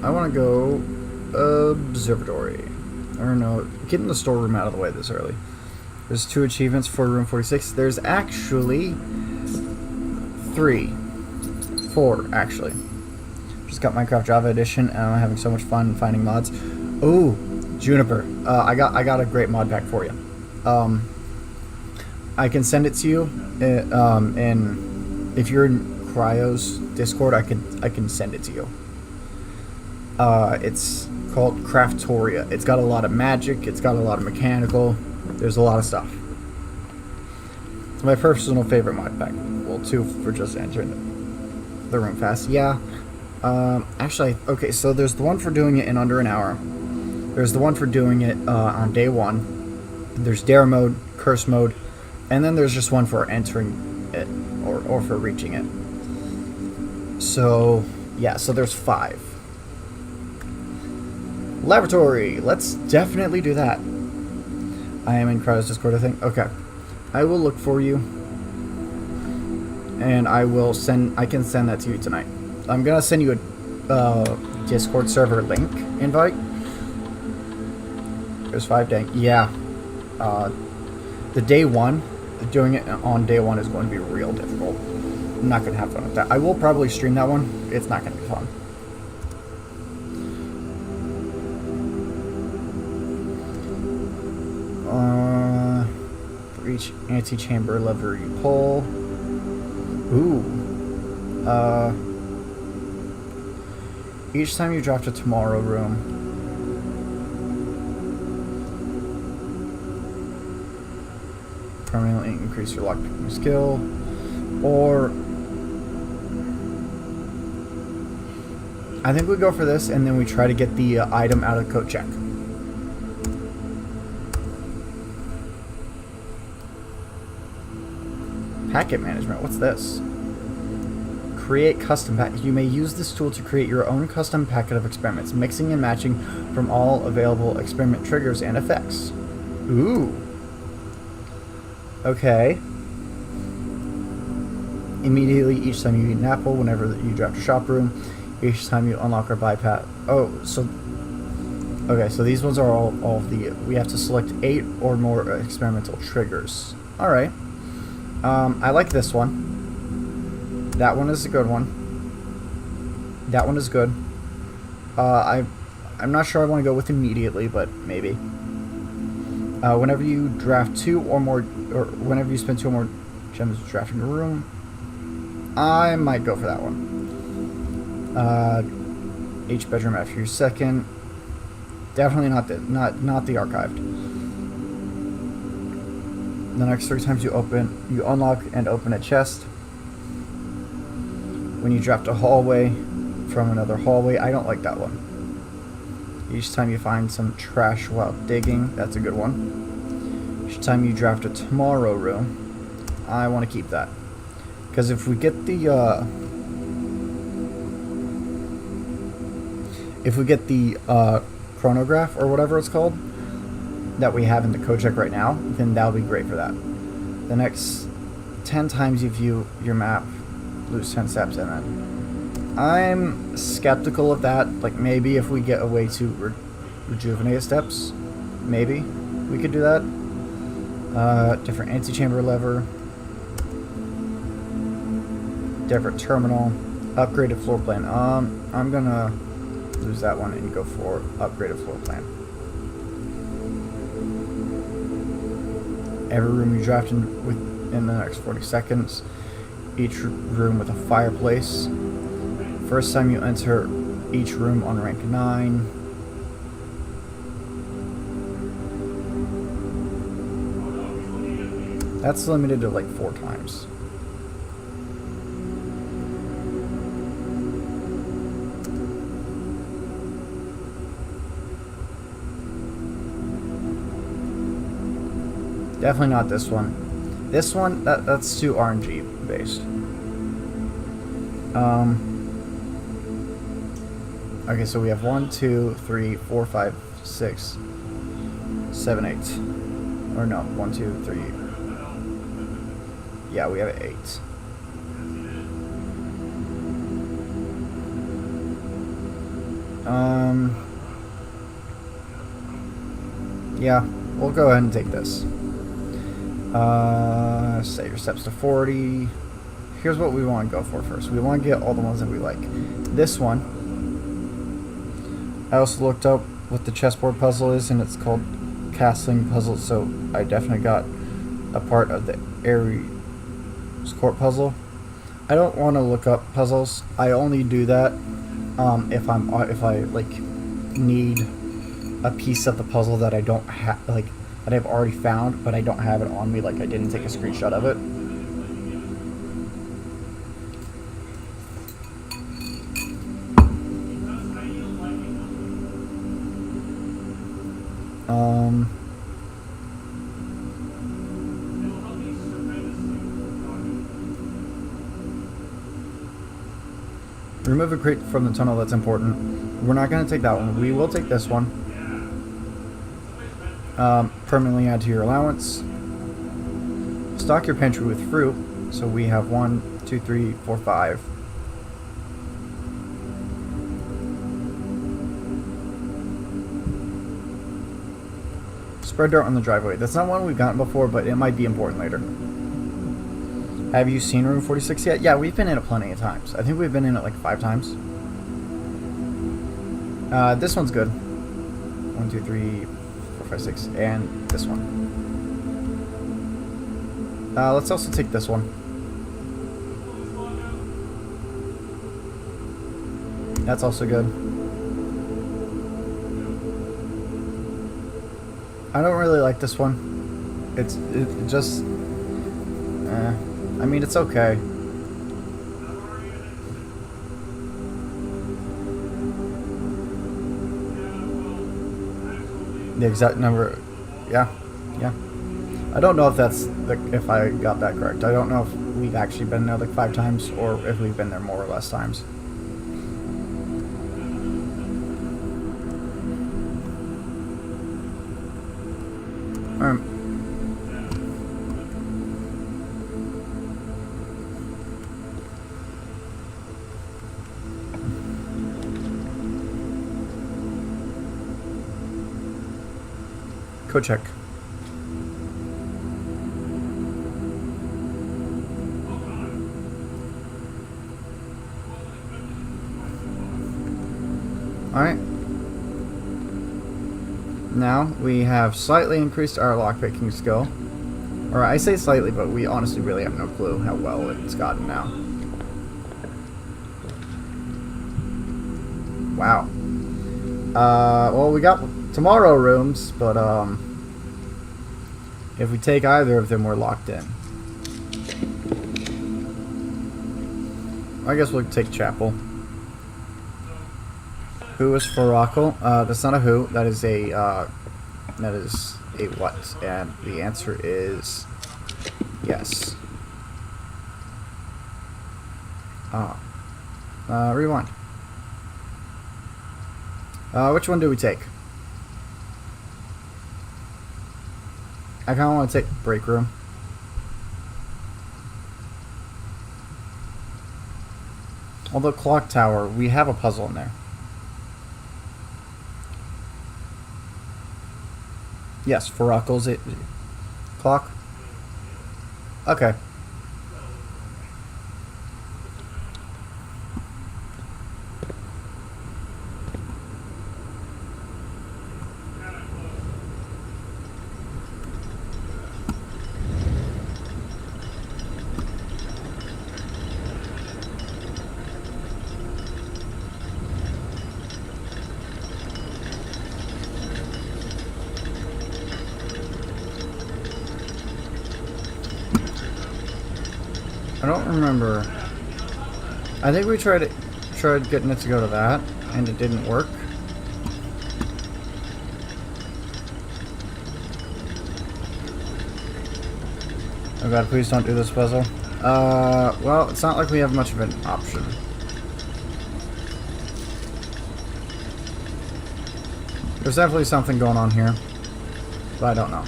I want to go observatory. Or no, getting the storeroom out of the way this early. There's 2 achievements for room 46. There's actually 4 actually. Just got Minecraft Java Edition and I'm having so much fun finding mods. Ooh, Juniper. I got a great mod pack for you. I can send it to you. And if you're in Cryo's Discord, I can send it to you. It's called Craftoria. It's got a lot of magic. It's got a lot of mechanical. There's a lot of stuff. It's my personal favorite mod pack. Well, 2 for just entering the room fast. Yeah. Actually, okay, so there's the one for doing it in under an hour. There's the one for doing it on day 1. There's Dare mode, Curse mode, and then there's just one for entering it or for reaching it. So, yeah, so there's 5. Laboratory. Let's definitely do that. I am in Cryo's Discord, I think. Okay. I will look for you. And I can send that to you tonight. I'm gonna send you a Discord server link invite. There's 5 days. Yeah. The day 1, doing it on day 1 is going to be real difficult. I'm not gonna have fun with that. I will probably stream that one. It's not gonna be fun. For each antechamber lever you pull. Ooh. Each time you drop to tomorrow room. Permanently increase your lockpicking skill. Or I think we go for this and then we try to get the item out of code check. Packet management, what's this? Create custom pack. You may use this tool to create your own custom packet of experiments, mixing and matching from all available experiment triggers and effects. Ooh. Okay. Immediately each time you eat an apple, whenever you draft a shop room, each time you unlock or bypass. Oh, so okay, so these ones are all of the. We have to select 8 or more experimental triggers. All right. I like this one. That one is a good one. That one is good. I'm not sure I want to go with immediately, but maybe. Whenever you draft 2 or more, or whenever you spend 2 or more gems drafting a room, I might go for that one. Each bedroom after your second. Definitely not the archived. The next 3 times you unlock and open a chest. When you draft a hallway from another hallway, I don't like that one. Each time you find some trash while digging, that's a good one. Each time you draft a tomorrow room, I want to keep that. Because if we get the chronograph or whatever it's called that we have in the code check right now, then that'll be great for that. The next 10 times you view your map, lose 10 steps in it. I'm skeptical of that. Like, maybe if we get a way to rejuvenate steps, maybe we could do that. Different antechamber lever, different terminal, upgraded floor plan. I'm gonna lose that one and go for upgraded floor plan. Every room you draft in the next 40 seconds. each room with a fireplace. First time you enter each room on rank 9. That's limited to like 4 times. Definitely not this one. This one, that's too RNG based. Okay, so we have 1, 2, 3, 4, 5, 6, 7, 8. Or no, 1, 2, 3. Yeah, we have 8. Yeah, we'll go ahead and take this. Set your steps to 40. Here's what we want to go for first. We want to get all the ones that we like. This one, I also looked up what the chessboard puzzle is, and it's called Castling Puzzle, so I definitely got a part of the Ares Court puzzle. I don't want to look up puzzles. I only do that if I like need a piece of the puzzle that I don't have, like that I've already found, but I don't have it on me, like I didn't take a screenshot of it. Remove a crate from the tunnel, that's important. We're not going to take that one. We will take this one. Permanently add to your allowance. Stock your pantry with fruit. So we have 1, 2, 3, 4, 5. Spread dirt on the driveway. That's not one we've gotten before, but it might be important later. Have you seen room 46 yet? Yeah, we've been in it plenty of times. I think we've been in it like 5 times. This one's good. 1, 2, 3, 4, 5, 6, and this one. Let's also take this one. That's also good. I don't really like this one. It just... I mean, it's okay. The exact number... Yeah. I don't know if if I got that correct. I don't know if we've actually been there like 5 times, or if we've been there more or less times. Code check. Alright. Now we have slightly increased our lockpicking skill. Or I say slightly, but we honestly really have no clue how well it's gotten now. Wow. Well, we got tomorrow rooms, but if we take either of them, we're locked in. I guess we'll take chapel. Who is Faracle? That's not a who. That is a what? And the answer is yes. Rewind. Which one do we take? I kind of want to take break room. Although clock tower, we have a puzzle in there. Yes, Faracle's it. Clock. Okay. don't remember. I think we tried getting it to go to that, and it didn't work. Oh god, please don't do this puzzle. Well, it's not like we have much of an option. There's definitely something going on here, but I don't know.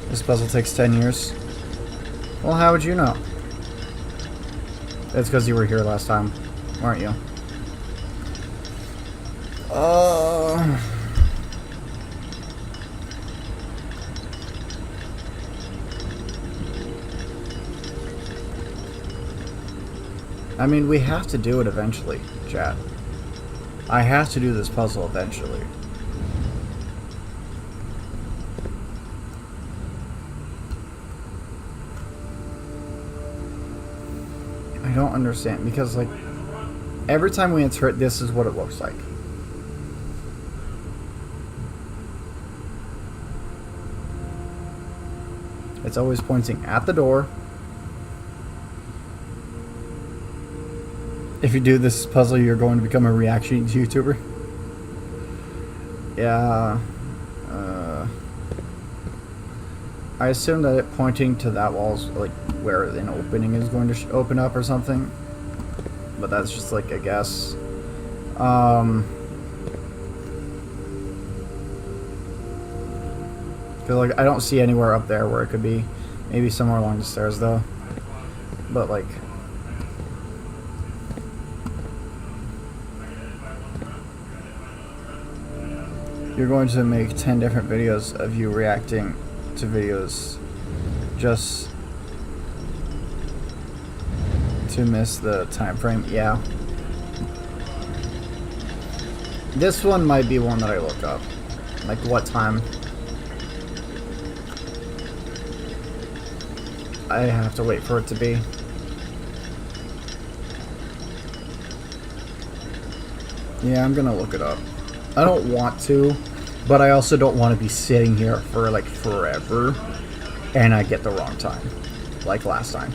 This puzzle takes 10 years. Well, how would you know? It's because you were here last time, weren't you? I mean, we have to do it eventually, chat. I have to do this puzzle eventually. I don't understand, because, like, every time we enter it, this is what it looks like. It's always pointing at the door. If you do this puzzle, you're going to become a reaction YouTuber. Yeah. I assume that it pointing to that wall's like where an opening is going to open up or something. But that's just like a guess. Because like I don't see anywhere up there where it could be. Maybe somewhere along the stairs though. But like. You're going to make 10 different videos of you reacting to videos just to miss the time frame. Yeah. This one might be one that I look up. Like what time. I have to wait for it to be. Yeah, I'm gonna look it up. I don't want to, but I also don't want to be sitting here for like forever and I get the wrong time, like last time.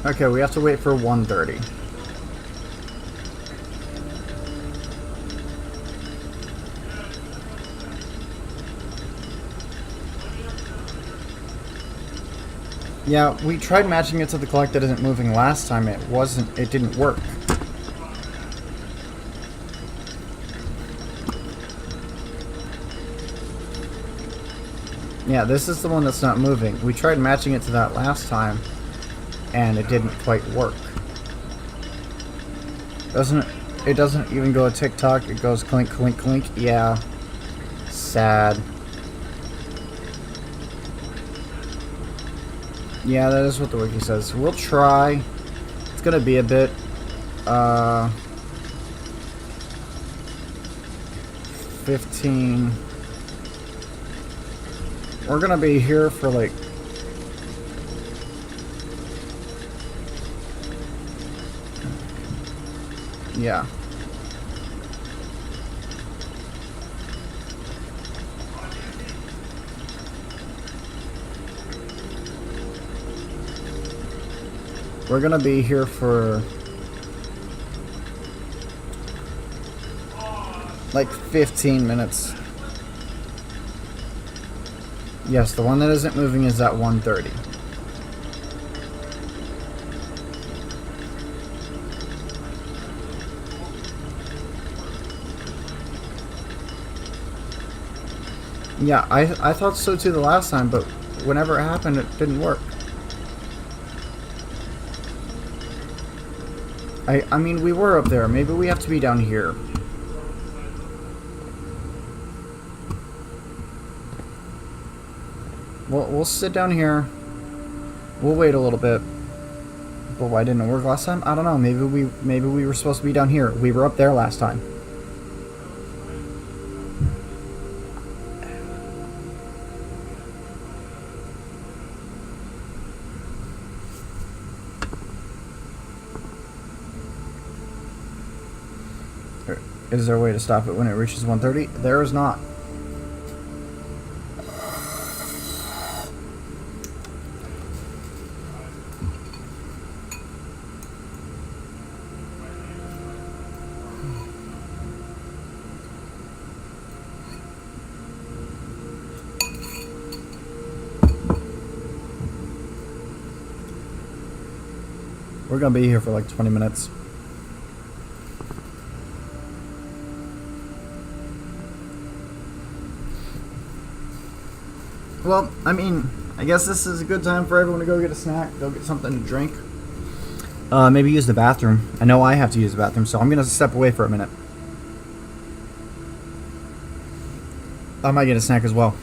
Okay, we have to wait for 1:30. Yeah, we tried matching it to the clock that isn't moving last time. It didn't work. Yeah, this is the one that's not moving. We tried matching it to that last time, and it didn't quite work. It doesn't even go to TikTok. It goes clink, clink, clink. Yeah. Sad. Yeah, that is what the wiki says. We'll try. It's gonna be a bit, 15. We're gonna be here for like... Yeah. We're gonna be here for like 15 minutes. Yes, the one that isn't moving is at 1:30. Yeah, I thought so too the last time, but whenever it happened, it didn't work. I mean, we were up there. Maybe we have to be down here. We'll sit down here. We'll wait a little bit. But why didn't it work last time? I don't know. Maybe we were supposed to be down here. We were up there last time. Is there a way to stop it when it reaches 1:30? There is not. We're gonna be here for like 20 minutes. Well, I mean, I guess this is a good time for everyone to go get a snack, go get something to drink. Maybe use the bathroom. I know I have to use the bathroom, so I'm gonna step away for a minute. I might get a snack as well.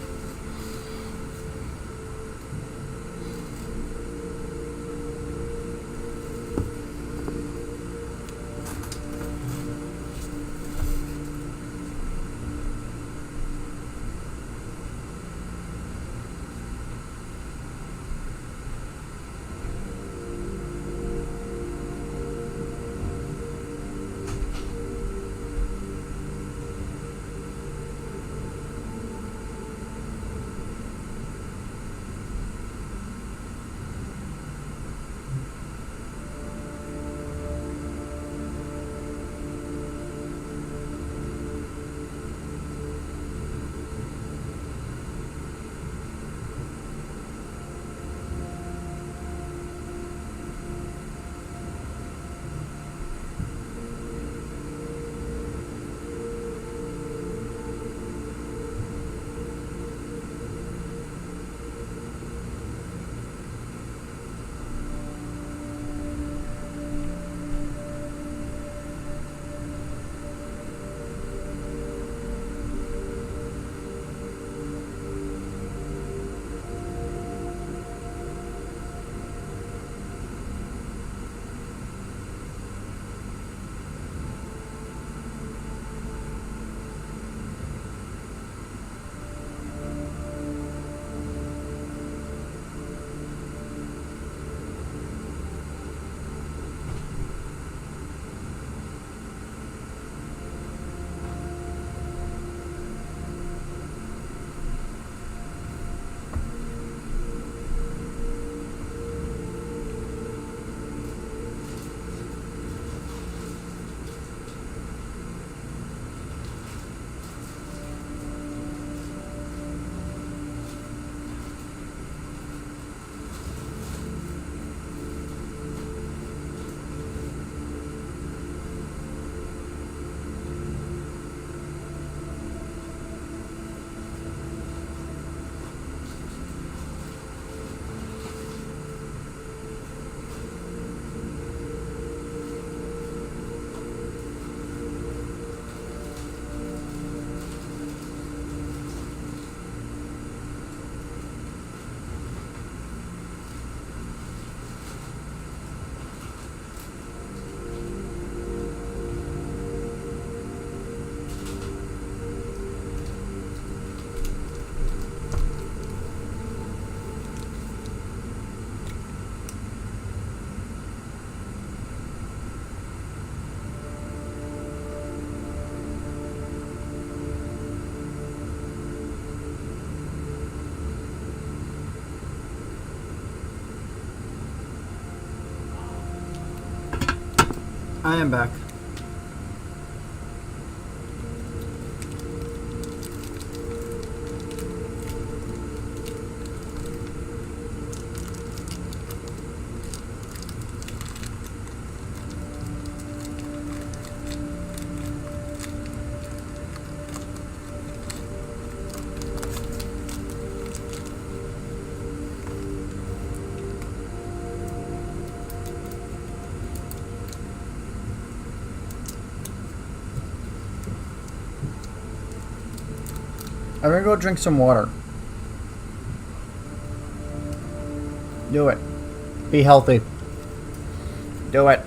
I am back. I'm gonna go drink some water. Do it. Be healthy. Do it.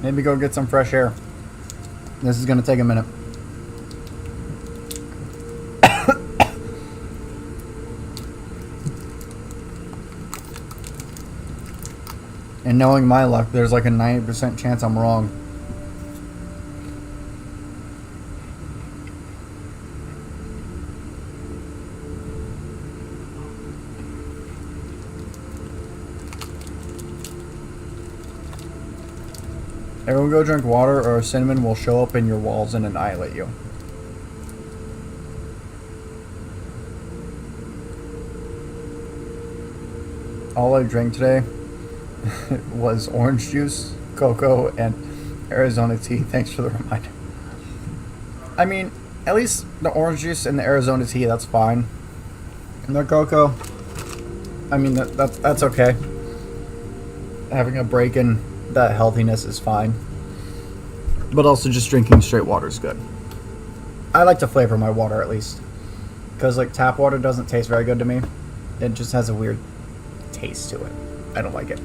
Maybe go get some fresh air. This is gonna take a minute. And knowing my luck, there's like a 90% chance I'm wrong. Everyone go drink water or cinnamon will show up in your walls and annihilate you. All I drank today was orange juice, cocoa, and Arizona tea. Thanks for the reminder. I mean, at least the orange juice and the Arizona tea, that's fine. And the cocoa, I mean, that's okay. Having a break in that healthiness is fine. But also just drinking straight water is good. I like to flavor my water at least. Because like tap water doesn't taste very good to me. It just has a weird taste to it. I don't like it.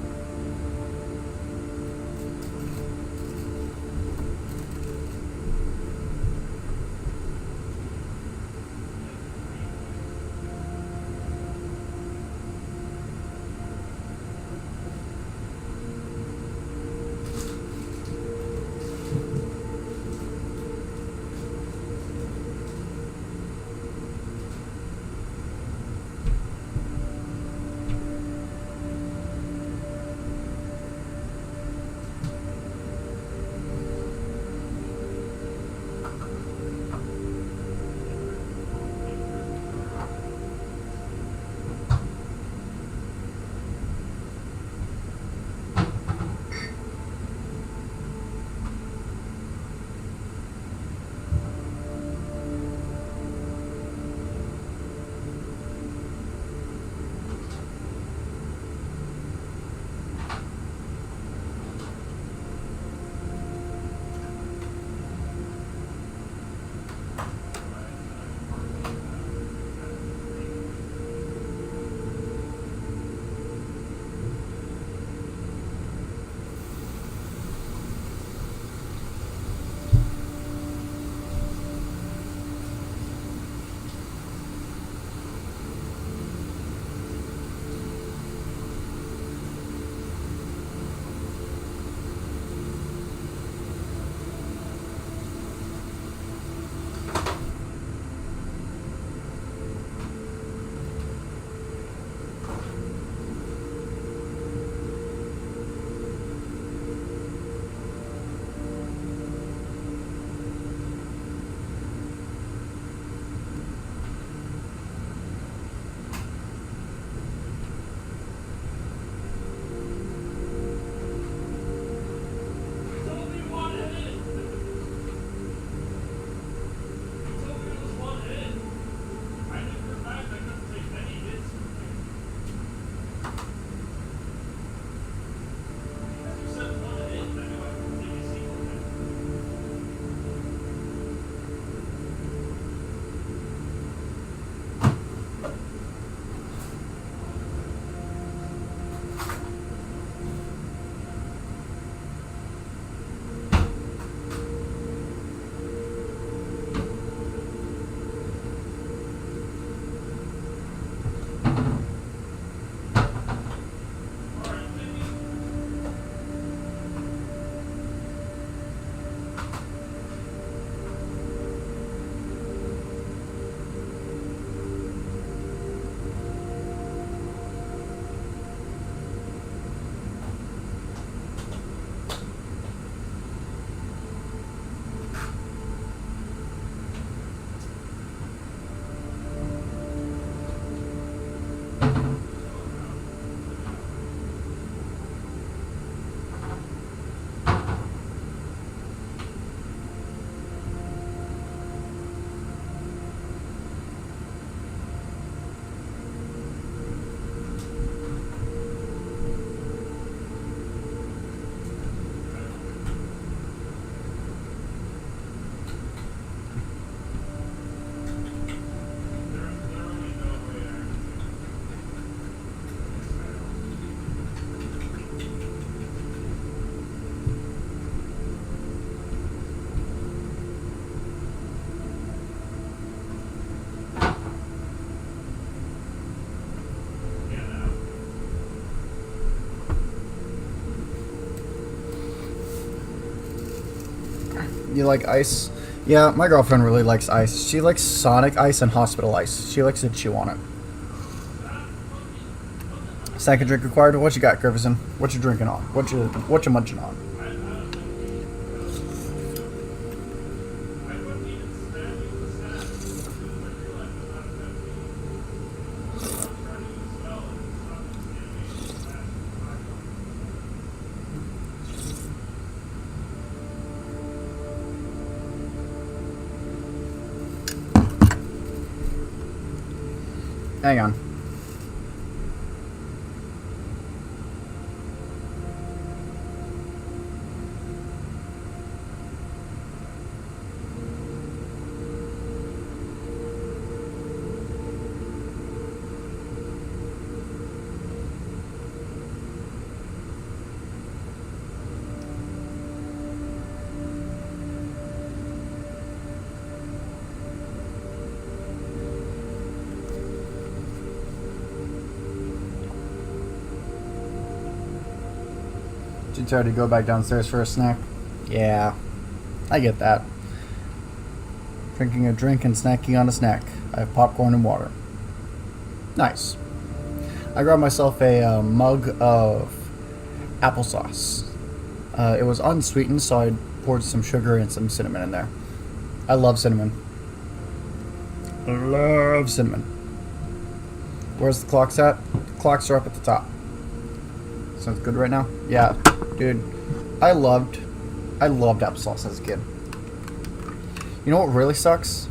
You like ice? Yeah, my girlfriend really likes ice. She likes Sonic ice and hospital ice. She likes to chew on it. Second drink required. What you got, Griffison? What you drinking on? What you munching on? Hang on. Too tired to go back downstairs for a snack? Yeah, I get that. Drinking a drink and snacking on a snack. I have popcorn and water. Nice. I grabbed myself a mug of applesauce. It was unsweetened, so I poured some sugar and some cinnamon in there. I love cinnamon. I love cinnamon. Where's the clocks at? The clocks are up at the top. Sounds good right now? Yeah, dude. I loved applesauce as a kid. You know what really sucks?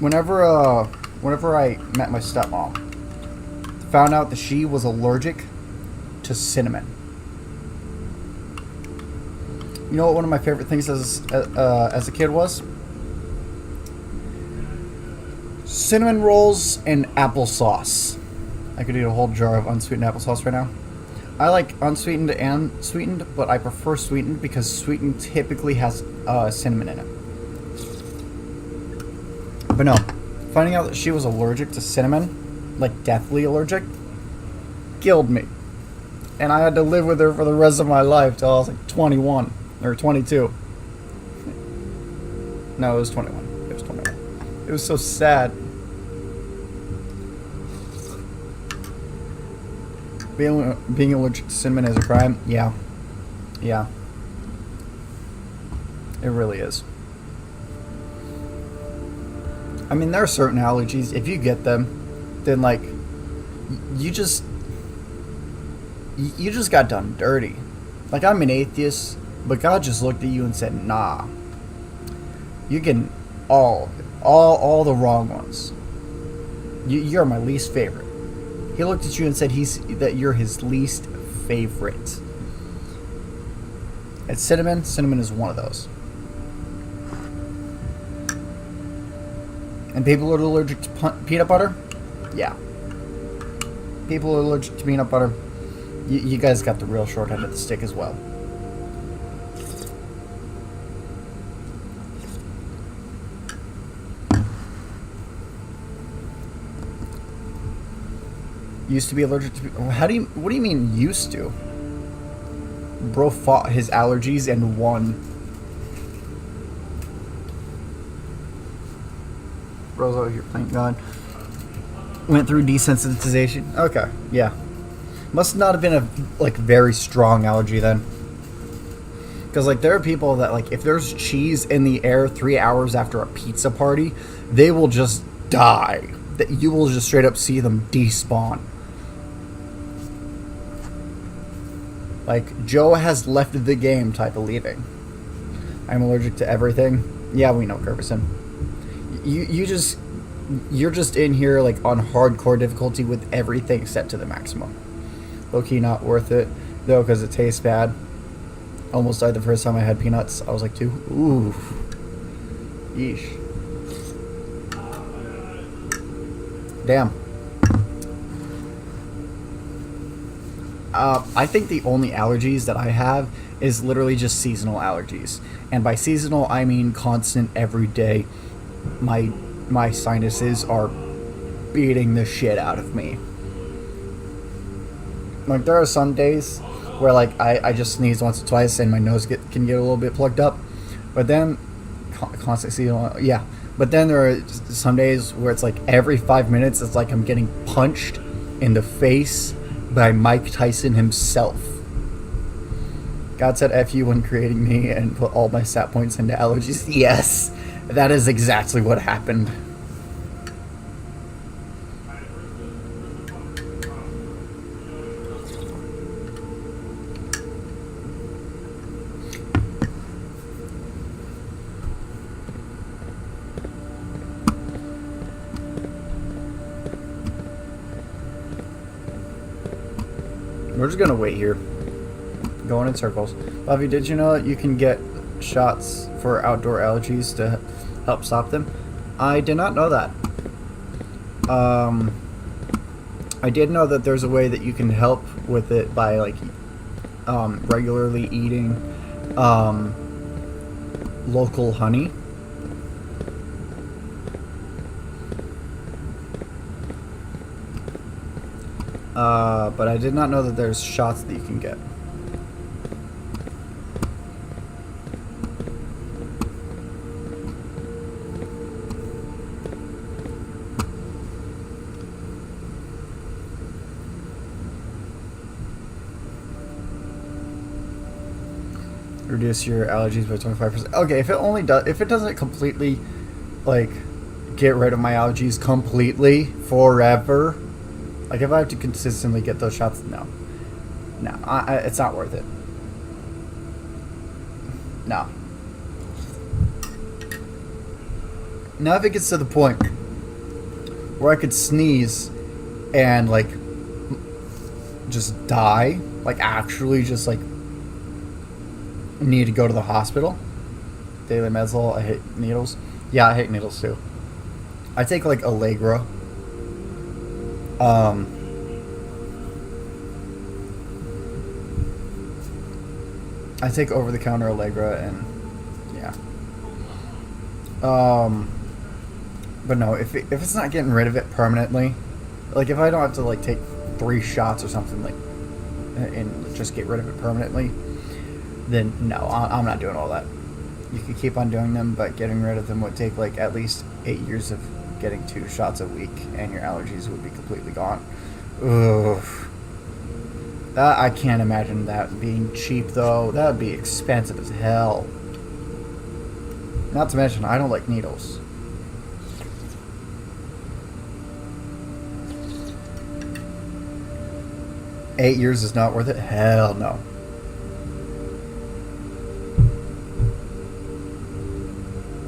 Whenever I met my stepmom, found out that she was allergic to cinnamon. You know what one of my favorite things as a kid was? Cinnamon rolls and applesauce. I could eat a whole jar of unsweetened applesauce right now. I like unsweetened and sweetened, but I prefer sweetened because sweetened typically has cinnamon in it. But no, finding out that she was allergic to cinnamon, like deathly allergic, killed me. And I had to live with her for the rest of my life till I was like 21 or 22. No, it was 21. It was 21. It was so sad. Being allergic to cinnamon is a crime? Yeah. Yeah. It really is. I mean, there are certain allergies, if you get them, then, like, you just got done dirty. Like, I'm an atheist, but God just looked at you and said, nah. You're getting all the wrong ones. You're my least favorite. He looked at you and said that you're his least favorite. And cinnamon is one of those. And people are allergic to peanut butter? Yeah. People are allergic to peanut butter. You guys got the real short end of the stick as well. Used to be allergic to... What do you mean used to? Bro fought his allergies and won. Bro's over here playing God. Went through desensitization. Okay, yeah. Must not have been a very strong allergy then. Because there are people that if there's cheese in the air 3 hours after a pizza party, they will just die. That you will just straight up see them despawn. Joe has left the game type of leaving. I'm allergic to everything. Yeah, we know, Kervison. You're just in here on hardcore difficulty with everything set to the maximum. Low-key not worth it, though, because it tastes bad. Almost died the first time I had peanuts. I was like, too. Ooh. Yeesh. Damn. I think the only allergies that I have is literally just seasonal allergies. And by seasonal, I mean constant, every day. My sinuses are beating the shit out of me. There are some days where I just sneeze once or twice and my nose can get a little bit plugged up. But then, constant seasonal, yeah. But then there are some days where it's like every 5 minutes, it's like I'm getting punched in the face by Mike Tyson himself. God said F you when creating me and put all my stat points into allergies. Yes, that is exactly what happened. We're just gonna wait here. Going in circles. Bobby, did you know that you can get shots for outdoor allergies to help stop them? I did not know that. I did know that there's a way that you can help with it by like regularly eating local honey. But I did not know that there's shots that you can get. Reduce your allergies by 25%. Okay, if it doesn't completely, like, get rid of my allergies completely forever, like if I have to consistently get those shots, no, it's not worth it. No. Now if it gets to the point where I could sneeze and like just die, like actually just like need to go to the hospital. Daily Mezzal, I hate needles. Yeah, I hate needles too. I take like Allegra. I take over-the-counter Allegra and yeah. But no, if it's not getting rid of it permanently, like if I don't have to like take 3 shots or something like and just get rid of it permanently, then no, I'm not doing all that. You could keep on doing them, but getting rid of them would take like at least 8 years of getting 2 shots a week, and your allergies would be completely gone. Ugh. I can't imagine that being cheap though. That would be expensive as hell. Not to mention, I don't like needles. $8 years is not worth it? Hell no.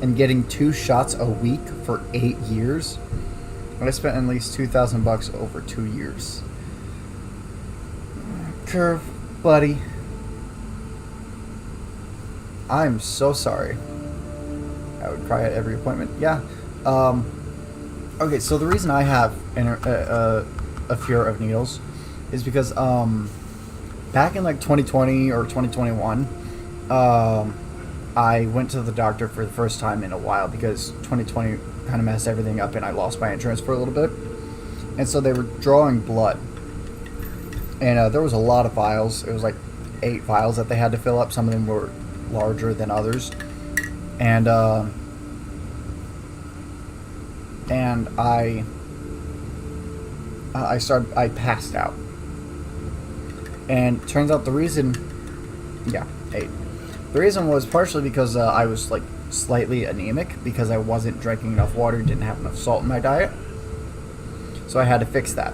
And getting 2 shots a week for 8 years? I spent at least $2,000 over 2 years. Curve, buddy. I'm so sorry. I would cry at every appointment. Yeah. Okay, so the reason I have a fear of needles is because back in like 2020 or 2021, I went to the doctor for the first time in a while because 2020 kind of messed everything up and I lost my insurance for a little bit. And so they were drawing blood. And there was a lot of vials. It was like 8 vials that they had to fill up. Some of them were larger than others. And I passed out. And turns out the reason, yeah, 8. The reason was partially because I was like slightly anemic because I wasn't drinking enough water, didn't have enough salt in my diet. So I had to fix that.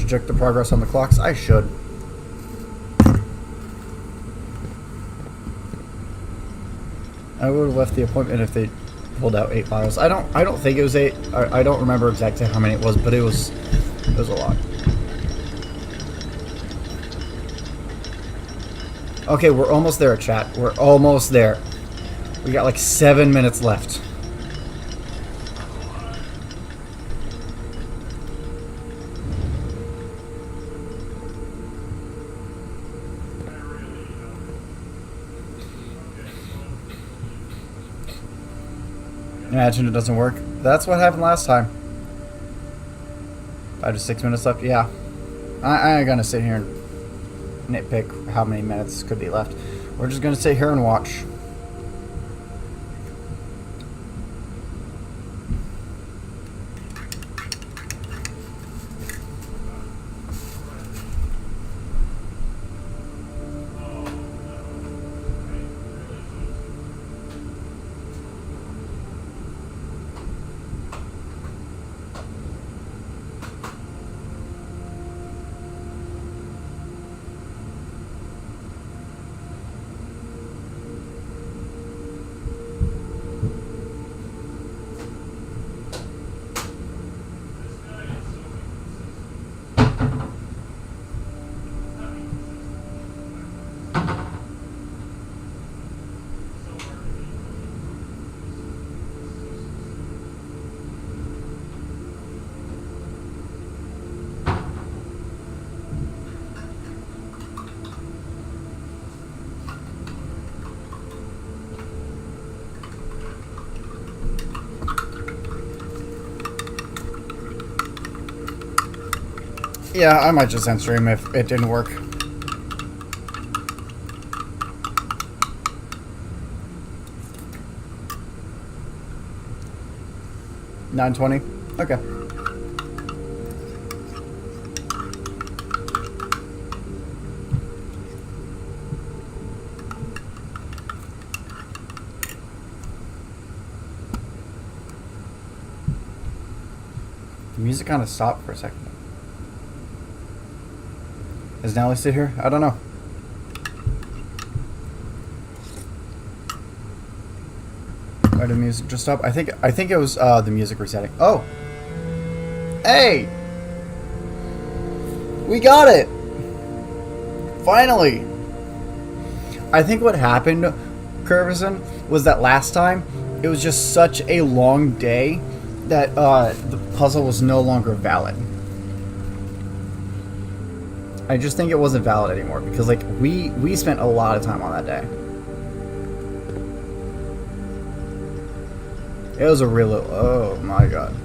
Check the progress on the clocks. I should. I would have left the appointment if they pulled out 8 vials. I don't think it was 8. I don't remember exactly how many it was, but it was a lot. Okay, we're almost there, chat. We're almost there. We got like 7 minutes left. Imagine it doesn't work. That's what happened last time. 5 to 6 minutes left. Yeah. I ain't gonna sit here and nitpick how many minutes could be left. We're just gonna sit here and watch. Yeah, I might just end stream if it didn't work. $9.20? Okay. The music kind of stopped for a second. Is Nelly still here? I don't know. Why did the music just stop? I think it was the music resetting. Oh! Hey! We got it! Finally! I think what happened, Curvison, was that last time it was just such a long day that the puzzle was no longer valid. I just think it wasn't valid anymore because like we spent a lot of time on that day. It was a real, oh my god.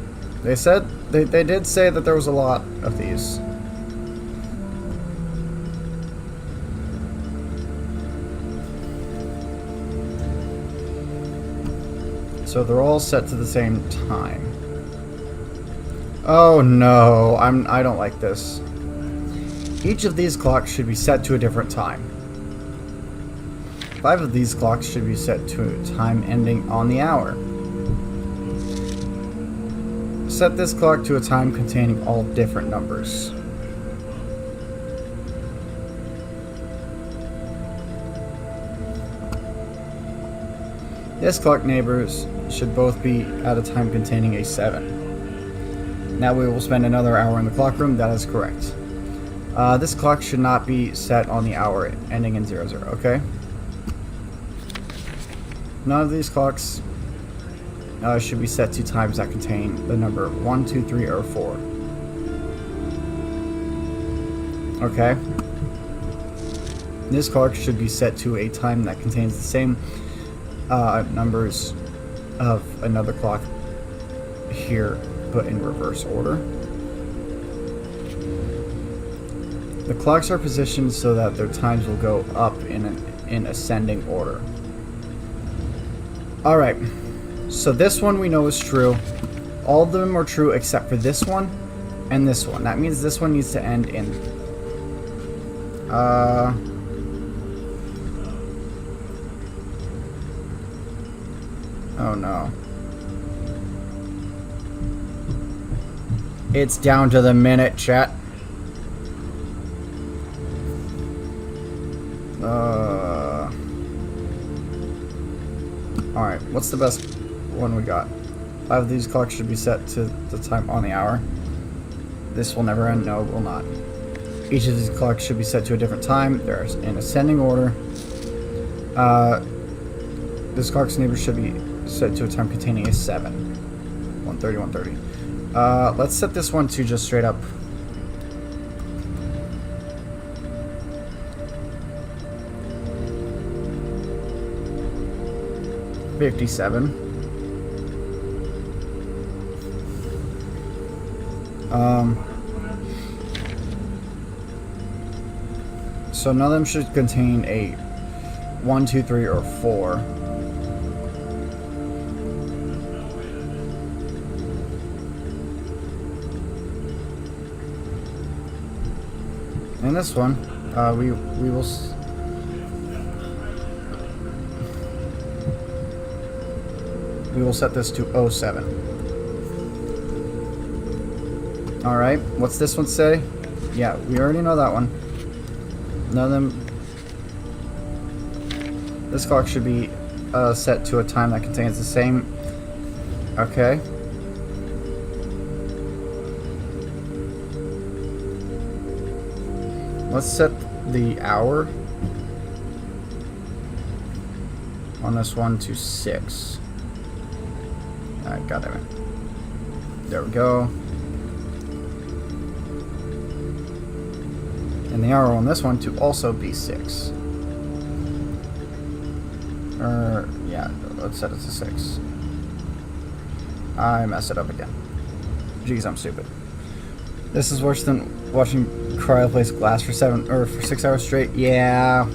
They said they did say that there was a lot of these. So they're all set to the same time. Oh no, I don't like this. Each of these clocks should be set to a different time. 5 of these clocks should be set to a time ending on the hour. Set this clock to a time containing all different numbers. This clock neighbors should both be at a time containing a 7. Now we will spend another hour in the clock room. That is correct. This clock should not be set on the hour ending in 00, okay? None of these clocks should be set to times that contain the number 1, 2, 3, or 4. Okay. This clock should be set to a time that contains the same numbers of another clock here, but in reverse order. The clocks are positioned so that their times will go up in ascending order. Alright, so this one we know is true. All of them are true except for this one and this one. That means this one needs to end in... Oh no. It's down to the minute, chat. Alright, what's the best one we got? 5 of these clocks should be set to the time on the hour. This will never end. No, it will not. Each of these clocks should be set to a different time. They're in ascending order. This clock's neighbor should be set to a time containing a 7. 130, 130. Let's set this one to just straight up. $57. So none of them should contain a 1, 2, 3, or 4. In this one, we will set this to 07. All right, what's this one say? Yeah, we already know that one. None of them. This clock should be set to a time that contains the same. Okay. Let's set the hour on this one to 6. God damn it. There we go. And the hour on this one to also be 6. Yeah, let's set it to 6. I messed it up again. Jeez, I'm stupid. This is worse than watching Cryo place glass for 6 hours straight. Yeah.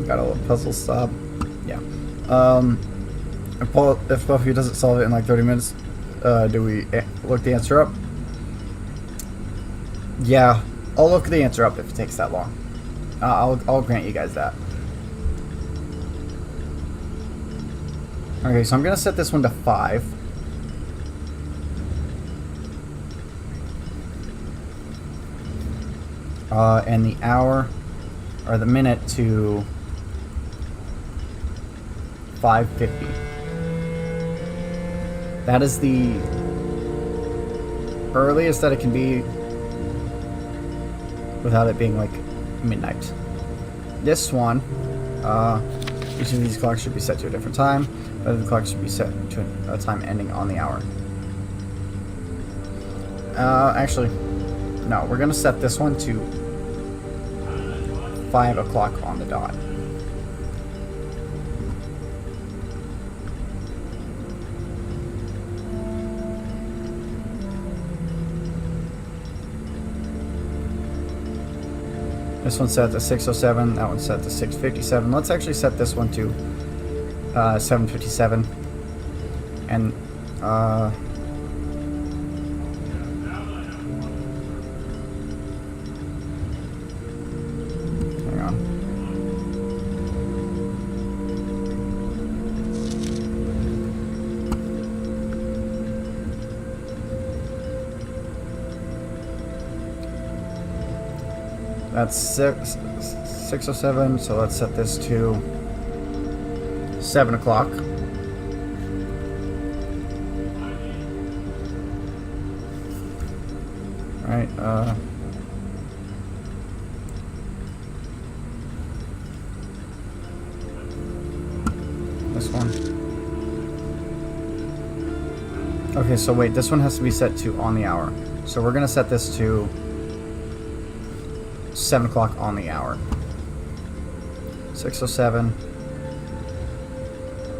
Got a little puzzle stop. Yeah. If Buffy doesn't solve it in like 30 minutes, do we look the answer up? Yeah, I'll look the answer up if it takes that long. I'll grant you guys that. Okay, so I'm gonna set this one to 5. And the hour or the minute to 5:50. That is the earliest that it can be without it being like midnight. This one, each of these clocks should be set to a different time, but the clock should be set to a time ending on the hour. Actually, no, we're gonna set this one to 5 o'clock on the dot. This one's set to 6:07. That one's set to 6:57. Let's actually set this one to 7:57. And hang on. That's 6:07, so let's set this to 7 o'clock. Right, this one. Okay, so wait, this one has to be set to on the hour. So we're gonna set this to 7 o'clock on the hour. 6:07.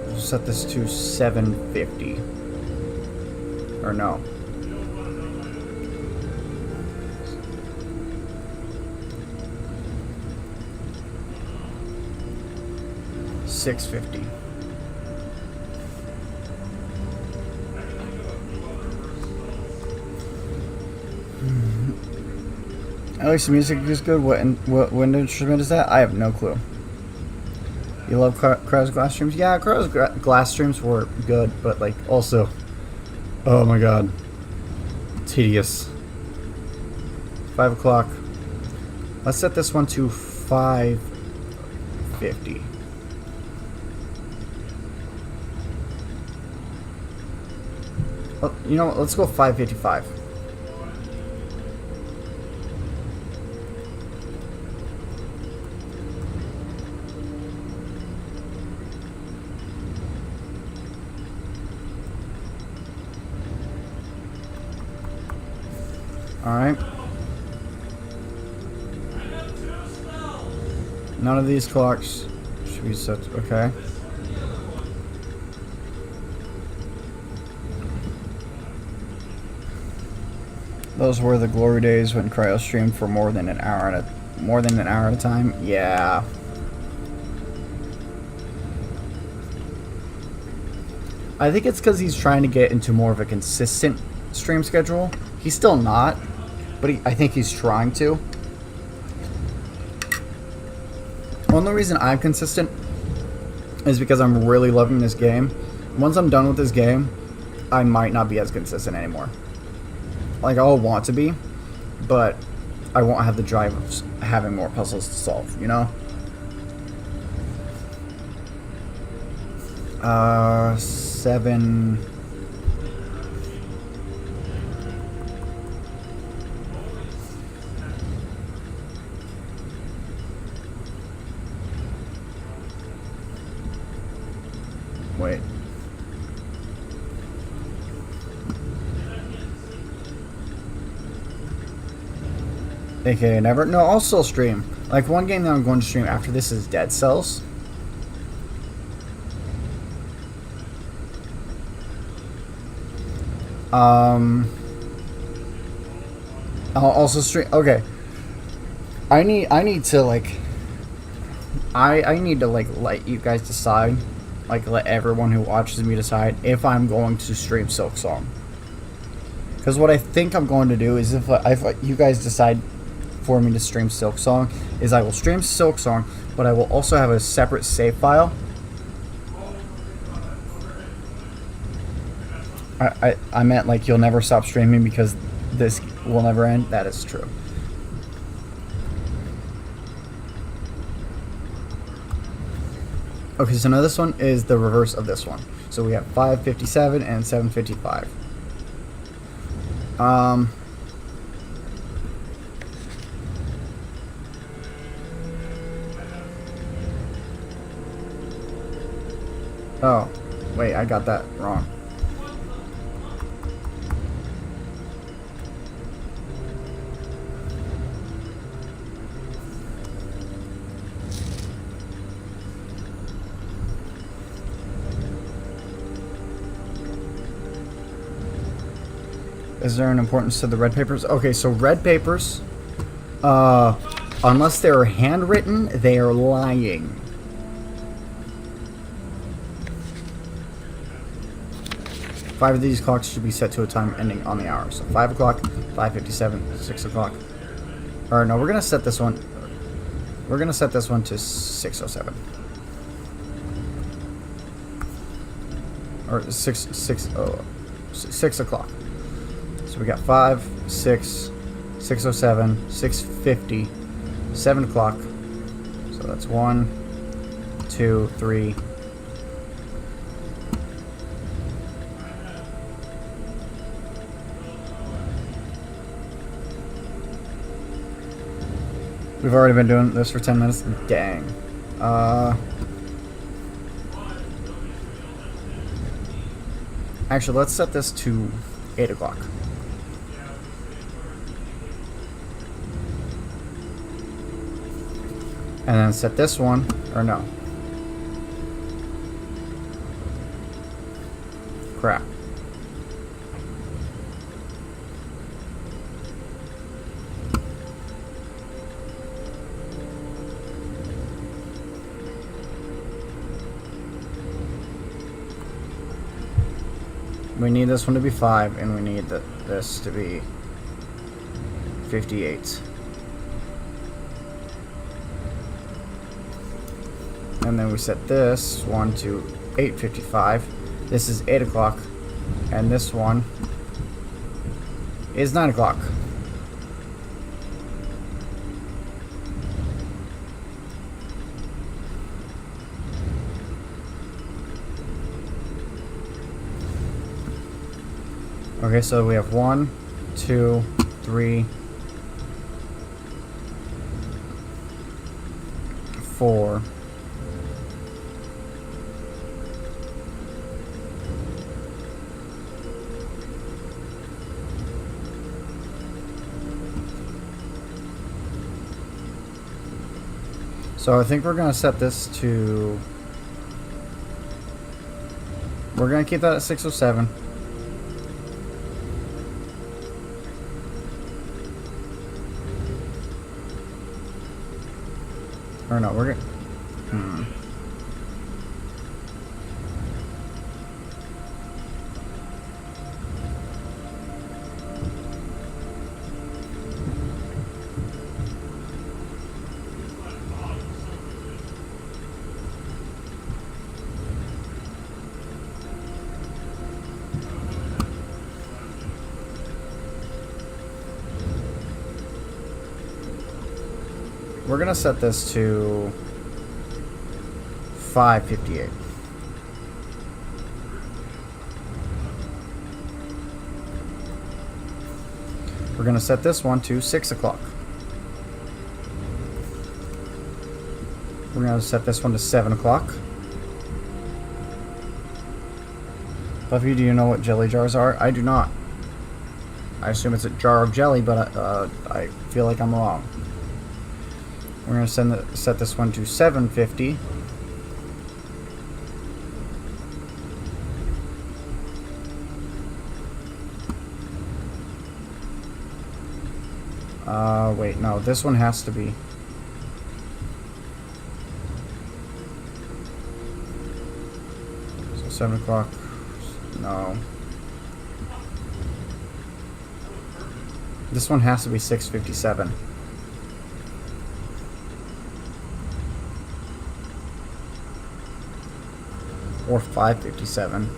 We'll set this to 7:50. Or no. $6.50. At least the music is good. What wind instrument is that? I have no clue. You love Cryo's glass streams? Yeah, Cryo's glass streams were good, but like also, oh my god, tedious. 5 o'clock. Let's set this one to 5:50. Well, you know what? Let's go 5:55. Alright. None of these clocks should be set. Okay. Those were the glory days when Cryo streamed for more than an hour at a time. Yeah. I think it's because he's trying to get into more of a consistent stream schedule. He's still not, but I think he's trying to. Only reason I'm consistent is because I'm really loving this game. Once I'm done with this game, I might not be as consistent anymore. Like, I'll want to be, but I won't have the drive of having more puzzles to solve, you know? 7... Wait. AKA never. No, I'll still stream. Like, one game that I'm going to stream after this is Dead Cells. I'll also stream. Okay. I need to like. I need to like let you guys decide. Like, let everyone who watches me decide if I'm going to stream Silk Song. Because what I think I'm going to do is if you guys decide for me to stream Silk Song, is I will stream Silk Song, but I will also have a separate save file. I meant like you'll never stop streaming because this will never end. That is true. Okay, so now this one is the reverse of this one. So we have 557 and 755. Oh, wait, I got that wrong. Is there an importance to the red papers? Okay, so red papers, unless they're handwritten, they are lying. Five of these clocks should be set to a time ending on the hour. So 5 o'clock, 5:57, 6 o'clock. Or no, we're gonna set this one. We're gonna set this one to 6:07. Or 6 o'clock. So we got 5, 6, 6:07, 6:50, 7 o'clock. So that's 1, 2, 3. We've already been doing this for 10 minutes. Dang. Actually, let's set this to 8 o'clock. And then set this one, or no. Crap. We need this one to be 5, and we need this to be 58. And then we set this one to 8:55. This is 8 o'clock. And this one is 9 o'clock. Okay, so we have 1, 2, 3, 4. So I think we're gonna set this to. We're gonna keep that at 607. Or no, we're gonna. We're gonna set this to 5:58. We're gonna set this one to 6 o'clock. We're gonna set this one to 7 o'clock. Buffy, do you know what jelly jars are? I do not. I assume it's a jar of jelly, but I feel like I'm wrong. We're gonna set this one to 7:50. Wait, no, this one has to be. So 7 o'clock. No. This one has to be 6:57. Or 5:57.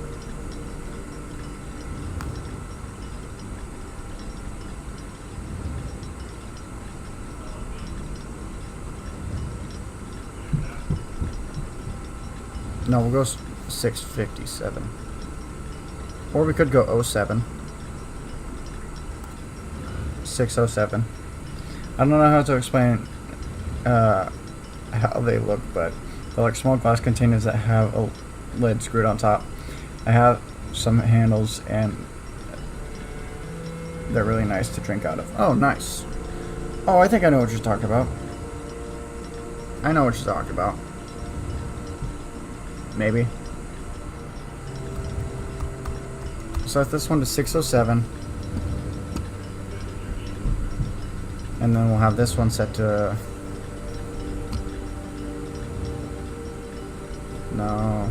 No, we'll go 6:57. Or we could go 07. 6:07. I don't know how to explain how they look, but they're like small glass containers that have a lid screwed on top. I have some handles and they're really nice to drink out of. Oh, nice. Oh, I think I know what you're talking about. I know what you're talking about. Maybe. Set this one to 6:07. And then we'll have this one set to... No.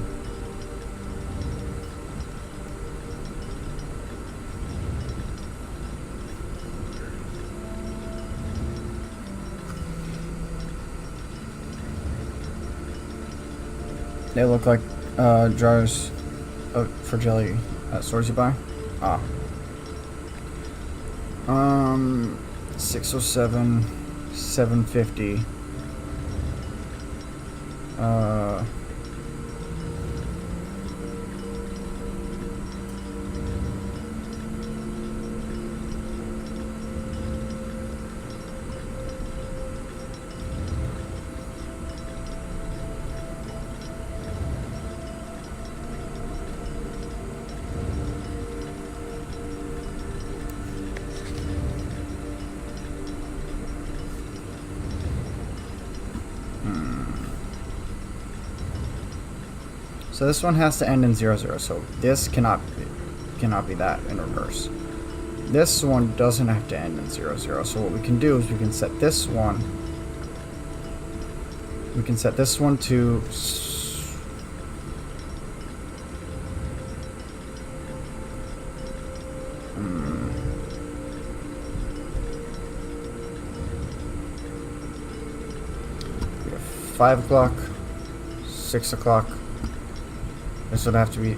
They look like jars for jelly at stores you buy. 6:07, 7:50. So this one has to end in 00, so this cannot be that in reverse. This one doesn't have to end in 00, so what we can do is we can set this one. We can set this one to 5 o'clock, 6 o'clock. This would have to be,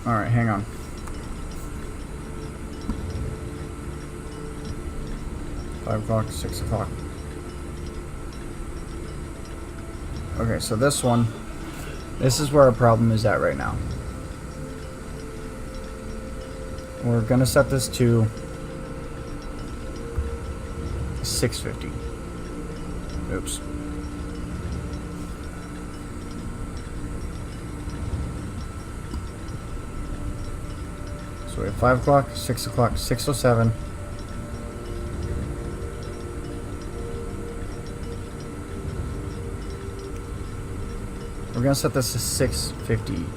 alright, hang on. Five o'clock, 6 o'clock. Okay, so this is where our problem is at right now. We're gonna set this to 6:50. Oops. So we have 5 o'clock, 6 o'clock, 6:07. We're gonna set this to 6:58.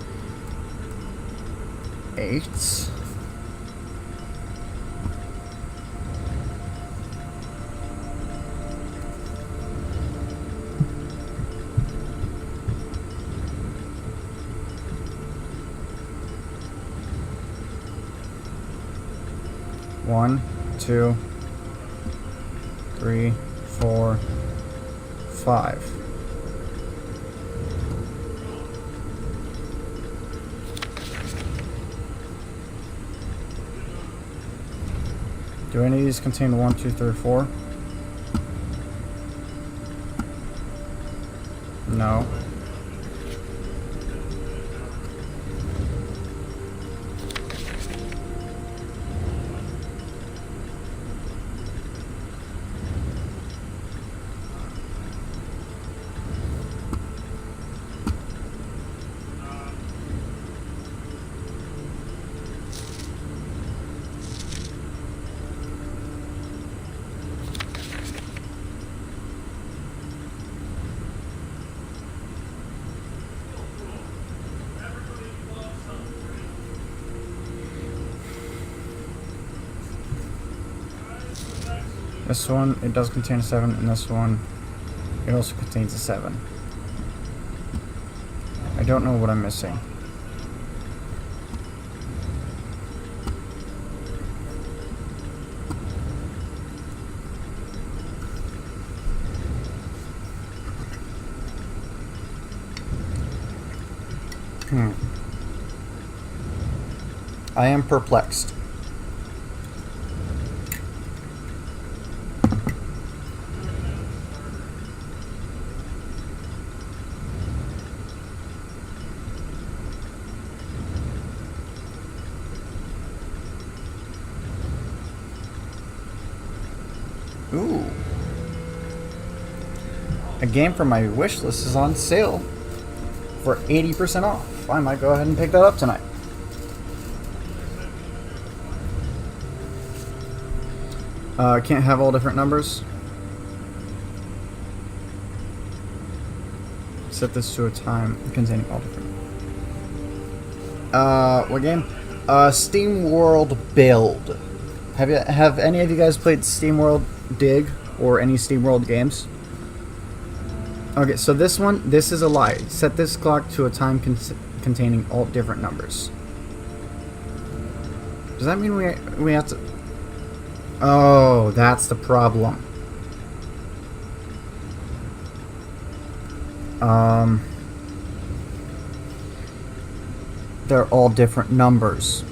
One, 2, 3, 4, 5. Do any of these contain 1, 2, 3, 4? No. This one, it does contain a 7, and this one, it also contains a 7. I don't know what I'm missing. I am perplexed. Ooh. A game from my wish list is on sale for 80% off. I might go ahead and pick that up tonight. Can't have all different numbers. Set this to a time containing all different. What game? Steam World Build. Have any of you guys played Steam World Dig or any Steam World games? Okay, so this is a lie. Set this clock to a time containing all different numbers. Does that mean we have to? Oh, that's the problem. They're all different numbers.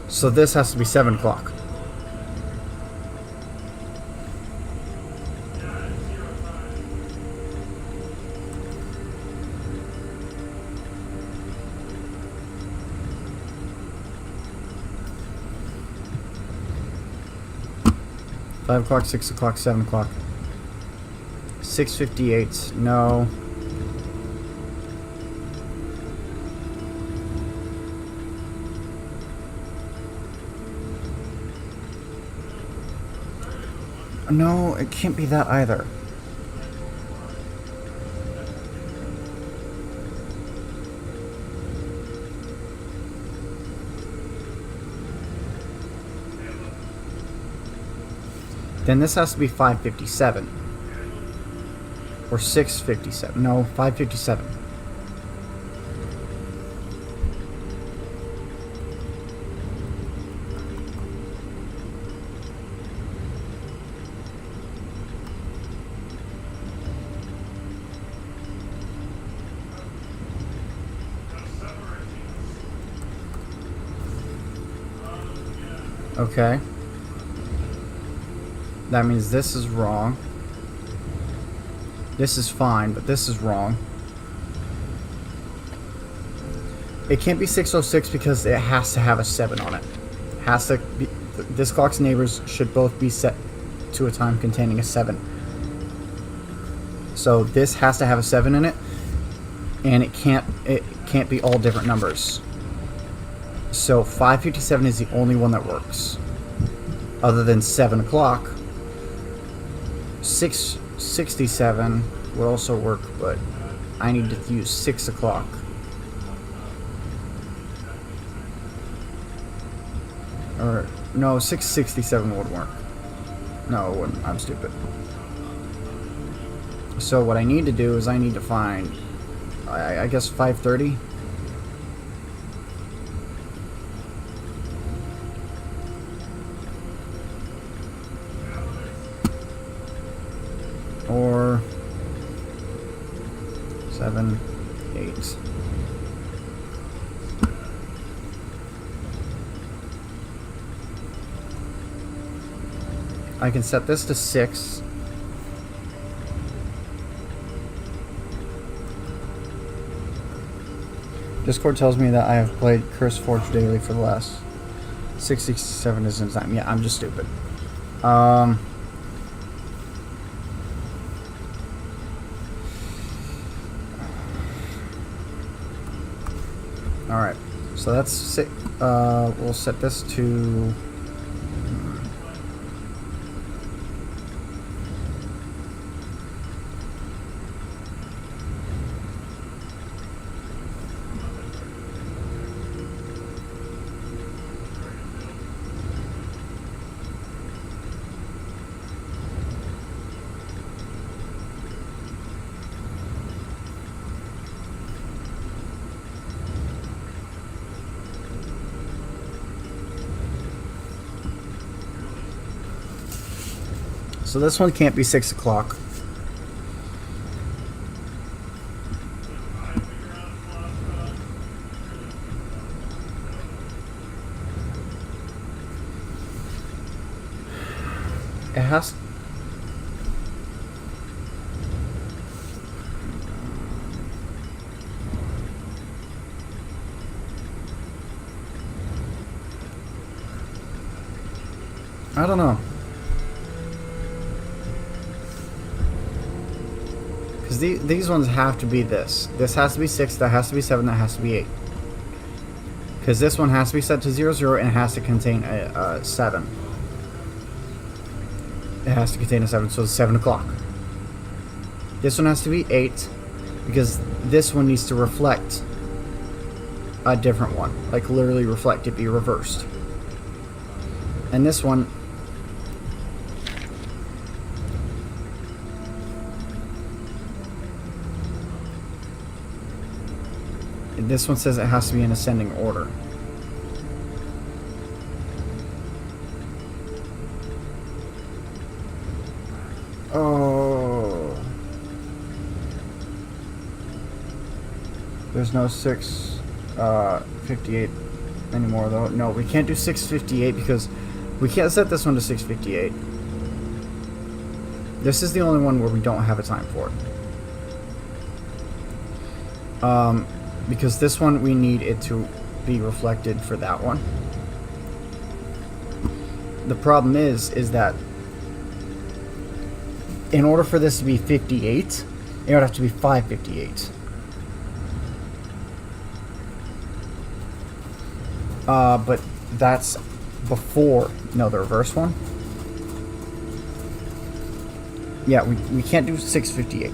So this has to be 7 o'clock. Five o'clock, 6 o'clock, 7 o'clock. 6:58. No. No, it can't be that either. Then this has to be 5:57. Or 6:57. No, 5:57. Okay. That means this is wrong. This is fine, but this is wrong. It can't be 6:06 because it has to have a 7 on it. Has to be. This clock's neighbors should both be set to a time containing a 7. So this has to have a 7 in it, and it can't be all different numbers. So 5:57 is the only one that works, other than 7 o'clock. 6:67 would also work, but I need to use 6 o'clock. Or no, 6:67 would work. No, it wouldn't. I'm stupid. So what I need to do is I need to find, I guess 5:30. Or 7, 8. I can set this to 6. Discord tells me that I have played Curse Forge daily for the last 667 is in time. Yeah, I'm just stupid. Alright, so that's 6. We'll set this to... So this one can't be 6 o'clock. It has... I don't know. Because these ones have to be this. This has to be 6, that has to be 7, that has to be 8. Because this one has to be set to 0, 0, and it has to contain a 7. It has to contain a 7, so it's 7 o'clock. This one has to be 8, because this one needs to reflect a different one. Like, literally reflect it, be reversed. And this one... This one says it has to be in ascending order. Oh. There's no 658 anymore though. No, we can't do 658 because we can't set this one to 658. This is the only one where we don't have a time for it. Because this one we need it to be reflected for that one. The problem is that in order for this to be 58, it would have to be 558. But that's before, no, the reverse one. Yeah, we can't do 658.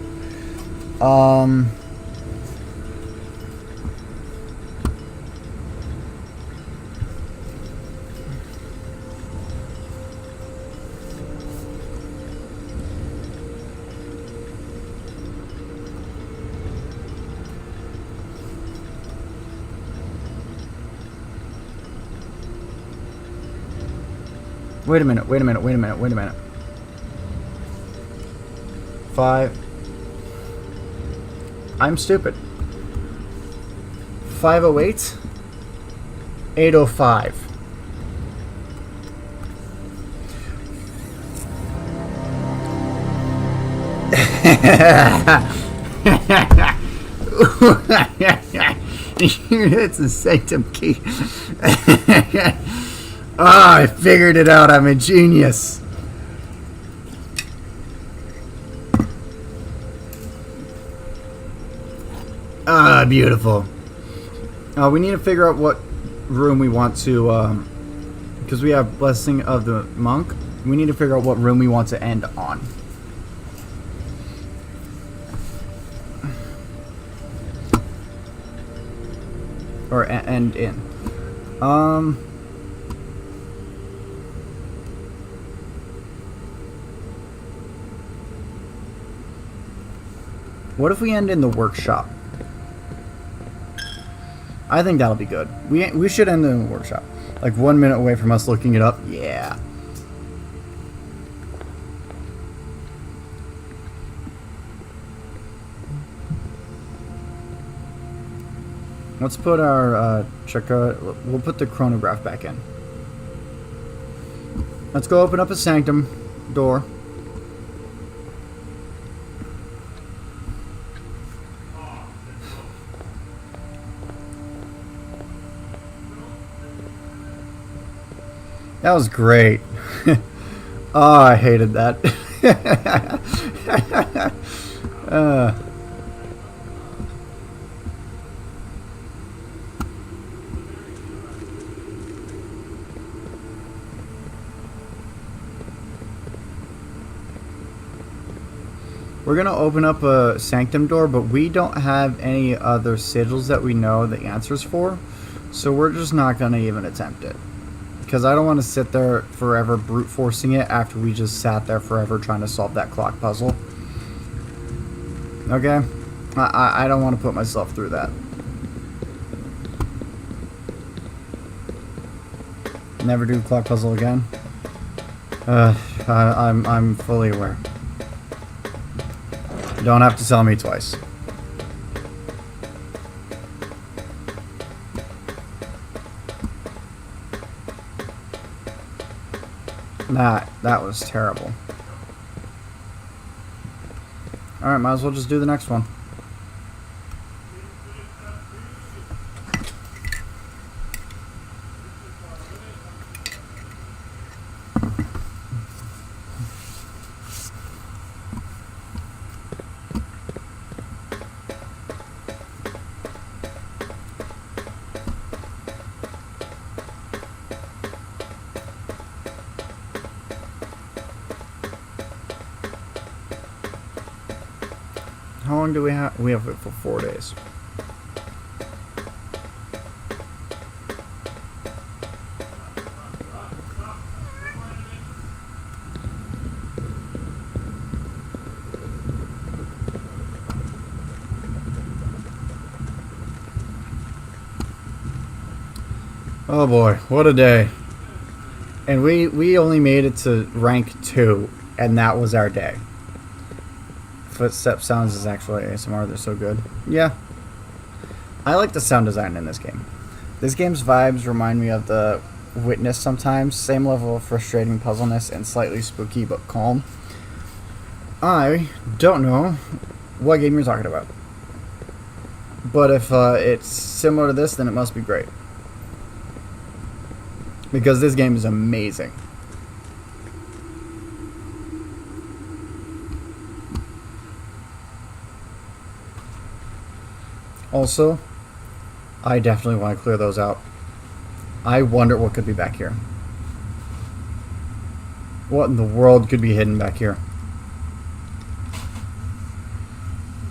Wait a minute. 5. I'm stupid. 508. 805. It's a sanctum key. Ah, I figured it out. I'm a genius. Ah, beautiful. We need to figure out what room we want to, because we have Blessing of the Monk. We need to figure out what room we want to end on. Or end in. What if we end in the workshop? I think that'll be good. We should end in the workshop. Like 1 minute away from us looking it up. Yeah. Let's put our we'll put the chronograph back in. Let's go open up a sanctum door. That was great. Oh, I hated that. We're gonna open up a sanctum door, but we don't have any other sigils that we know the answers for, so we're just not gonna even attempt it. Because I don't want to sit there forever brute forcing it after we just sat there forever trying to solve that clock puzzle. Okay? I don't want to put myself through that. Never do the clock puzzle again. I'm fully aware. You don't have to tell me twice. That was terrible. Alright, might as well just do the next one. How long do we have? We have it for 4 days. Oh boy, what a day. And we only made it to rank 2, and that was our day. Footstep sounds is actually ASMR, they're so good. Yeah. I like the sound design in this game. This game's vibes remind me of the Witness sometimes. Same level of frustrating puzzleness and slightly spooky but calm. I don't know what game you're talking about. But if it's similar to this, then it must be great. Because this game is amazing. Also, I definitely want to clear those out. I wonder what could be back here. What in the world could be hidden back here?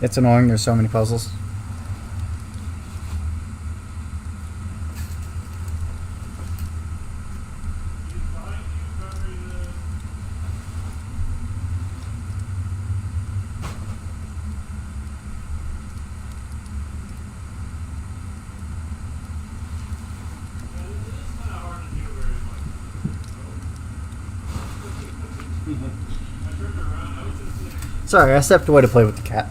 It's annoying, there's so many puzzles. Sorry, I stepped away to play with the cat.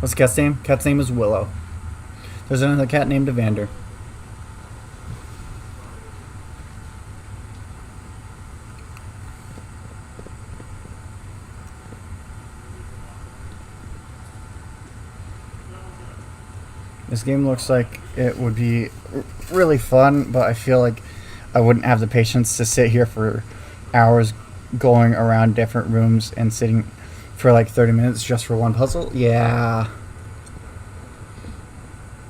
What's the cat's name? Cat's name is Willow. There's another cat named Evander. This game looks like it would be really fun, but I feel like I wouldn't have the patience to sit here for hours going around different rooms and sitting for like 30 minutes just for one puzzle. Yeah.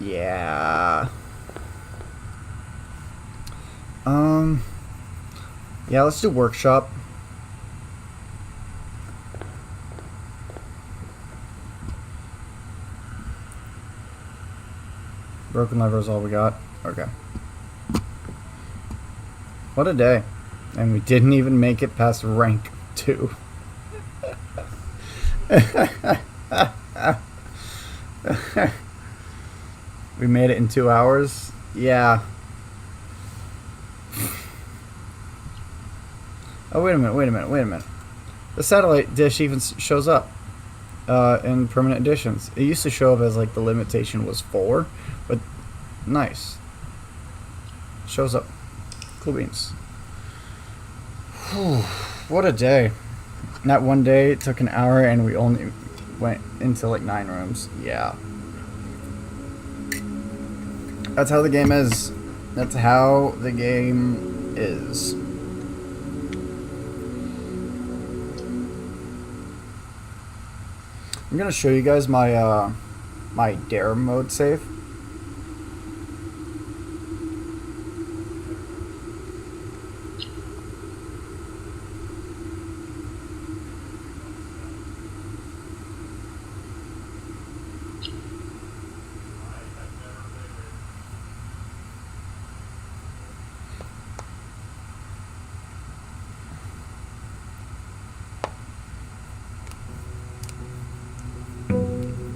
Yeah. Yeah, let's do workshop. Broken lever is all we got. Okay. What a day. And we didn't even make it past rank 2. We made it in 2 hours? Yeah. Oh, wait a minute. The satellite dish even shows up in permanent editions. It used to show up as like the limitation was 4, but nice. Shows up. Cool beans. Whew, what a day. That one day took an hour and we only went into like 9 rooms. Yeah. That's how the game is. That's how the game is. I'm gonna show you guys my my dare mode save.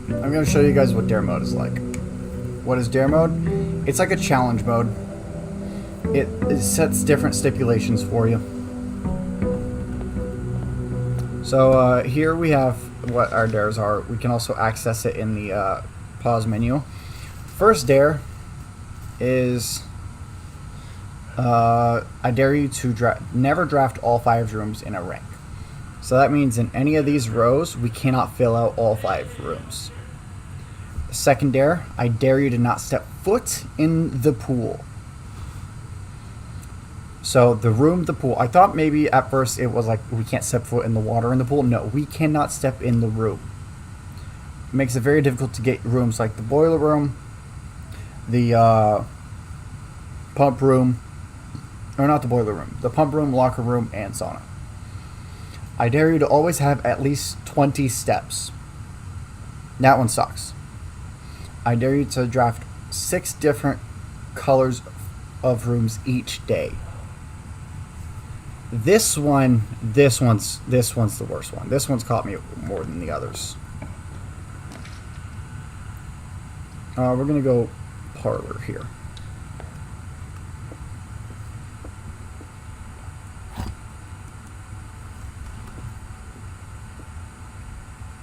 I'm going to show you guys what dare mode is like. What is dare mode? It's like a challenge mode. It sets different stipulations for you. So here we have what our dares are. We can also access it in the pause menu. First dare is I dare you to never draft all 5 rooms in a rank. So that means in any of these rows, we cannot fill out all 5 rooms. Second dare, I dare you to not step foot in the pool. So the pool. I thought maybe at first it was like we can't step foot in the water in the pool. No, we cannot step in the room. It makes it very difficult to get rooms like the boiler room, the pump room, or not the boiler room, the pump room, locker room, and sauna. I dare you to always have at least 20 steps. That one sucks. I dare you to draft 6 different colors of rooms each day. This one's the worst one. This one's caught me more than the others. We're gonna go parlor here.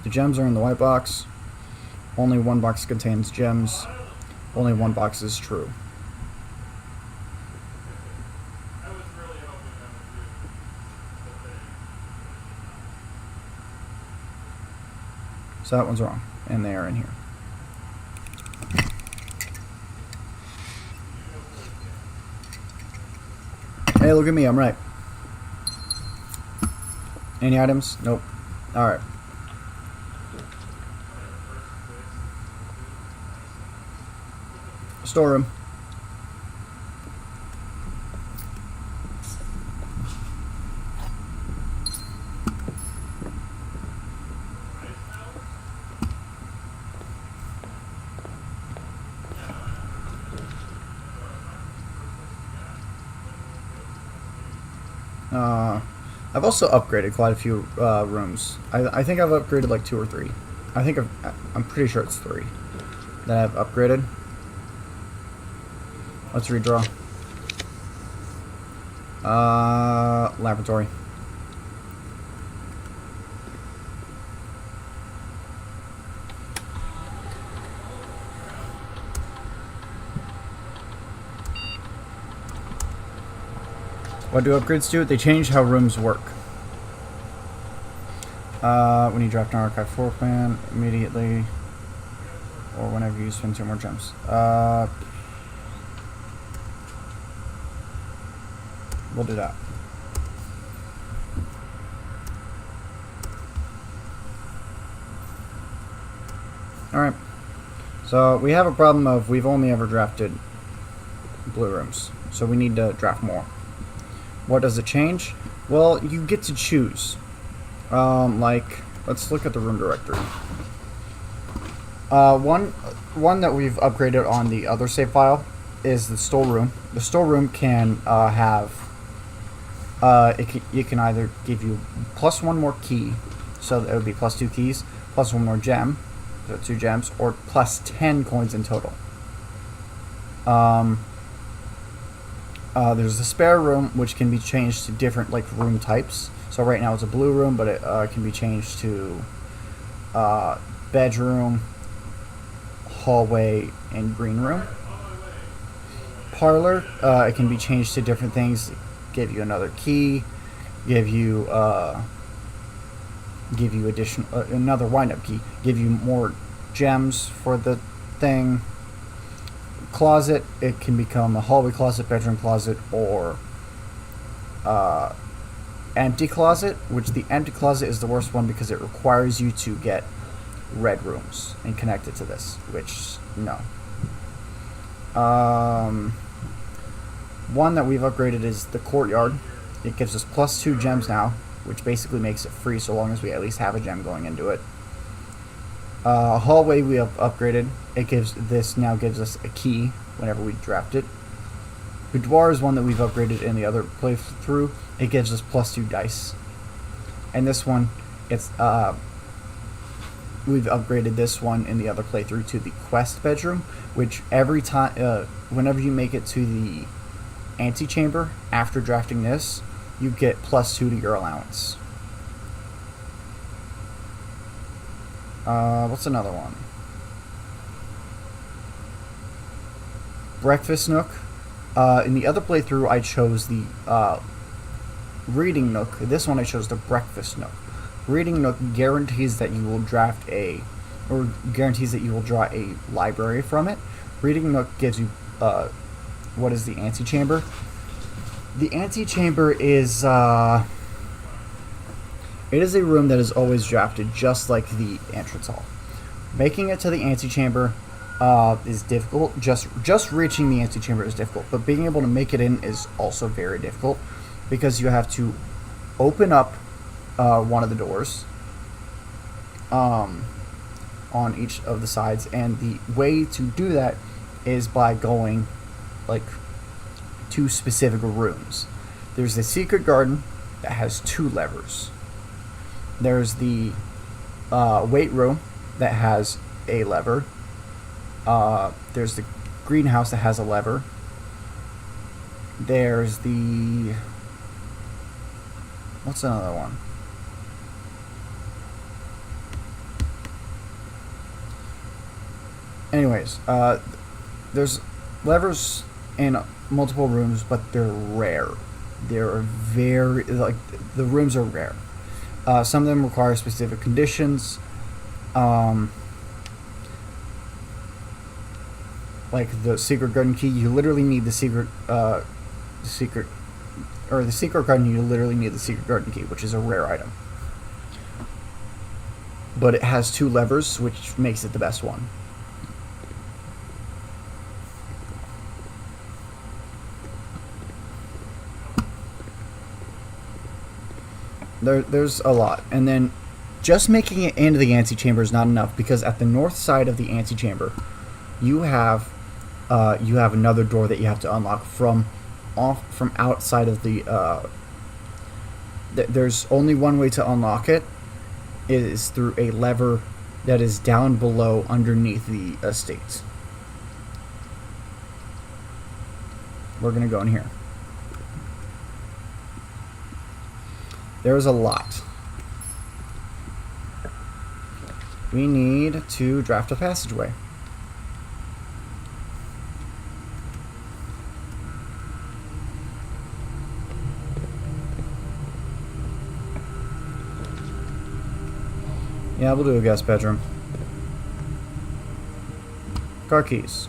The gems are in the white box. Only one box contains gems. Only one box is true. So that one's wrong, and they are in here. Hey, look at me, I'm right. Any items? Nope. Alright. Storeroom. I've also upgraded quite a few rooms. I think I've upgraded like 2 or 3. I'm pretty sure it's 3 that I've upgraded. Let's redraw. Laboratory. What do upgrades do? They change how rooms work. When you draft an archive floor plan, immediately or whenever you spend 2 more gems. We'll do that. Alright. So we have a problem of we've only ever drafted blue rooms. So we need to draft more. What does it change? Well, you get to choose. Like, let's look at the room directory. One that we've upgraded on the other save file is the storeroom. The storeroom can it can either give you +1 more key, so that it would be +2 keys, +1 more gem, so 2 gems, or +10 coins in total. There's the spare room, which can be changed to different room types. So right now it's a blue room, but it can be changed to bedroom, hallway, and green room. Parlor, it can be changed to different things. Give you another key, give you additional another wind-up key, give you more gems for the thing. Closet, it can become a hallway closet, bedroom closet, or empty closet, which the empty closet is the worst one because it requires you to get red rooms and connect it to this, which no. One that we've upgraded is the courtyard. It gives us +2 gems now, which basically makes it free so long as we at least have a gem going into it. Hallway we have upgraded. It now gives us a key whenever we draft it. Boudoir is one that we've upgraded in the other playthrough. It gives us +2 dice. And this one, we've upgraded this one in the other playthrough to the quest bedroom, which every time, whenever you make it to the antechamber after drafting this, you get +2 to your allowance. What's another one? Breakfast nook. In the other playthrough, I chose the reading nook. This one, I chose the breakfast nook. Reading nook guarantees that you will draw a library from it. Reading nook gives you what is the antechamber? The antechamber is it is a room that is always drafted just like the entrance hall. Making it to the antechamber is difficult. Just reaching the antechamber is difficult, but being able to make it in is also very difficult because you have to open up one of the doors on each of the sides, and the way to do that is by going to specific rooms. There's the secret garden that has 2 levers. There's the weight room that has a lever. There's the greenhouse that has a lever. There's the... what's another one? Anyways, there's levers in multiple rooms, but they're rare. They're very... the rooms are rare. Some of them require specific conditions. Like the secret garden key, you literally need the secret garden. You literally need the secret garden key, which is a rare item. But it has 2 levers, which makes it the best one. There's a lot, and then just making it into the antechamber is not enough, because at the north side of the antechamber, you have another door that you have to unlock from outside of the. There's only one way to unlock it. It is through a lever that is down below underneath the estate. We're gonna go in here. There's a lot. We need to draft a passageway. Yeah, we'll do a guest bedroom. Car keys.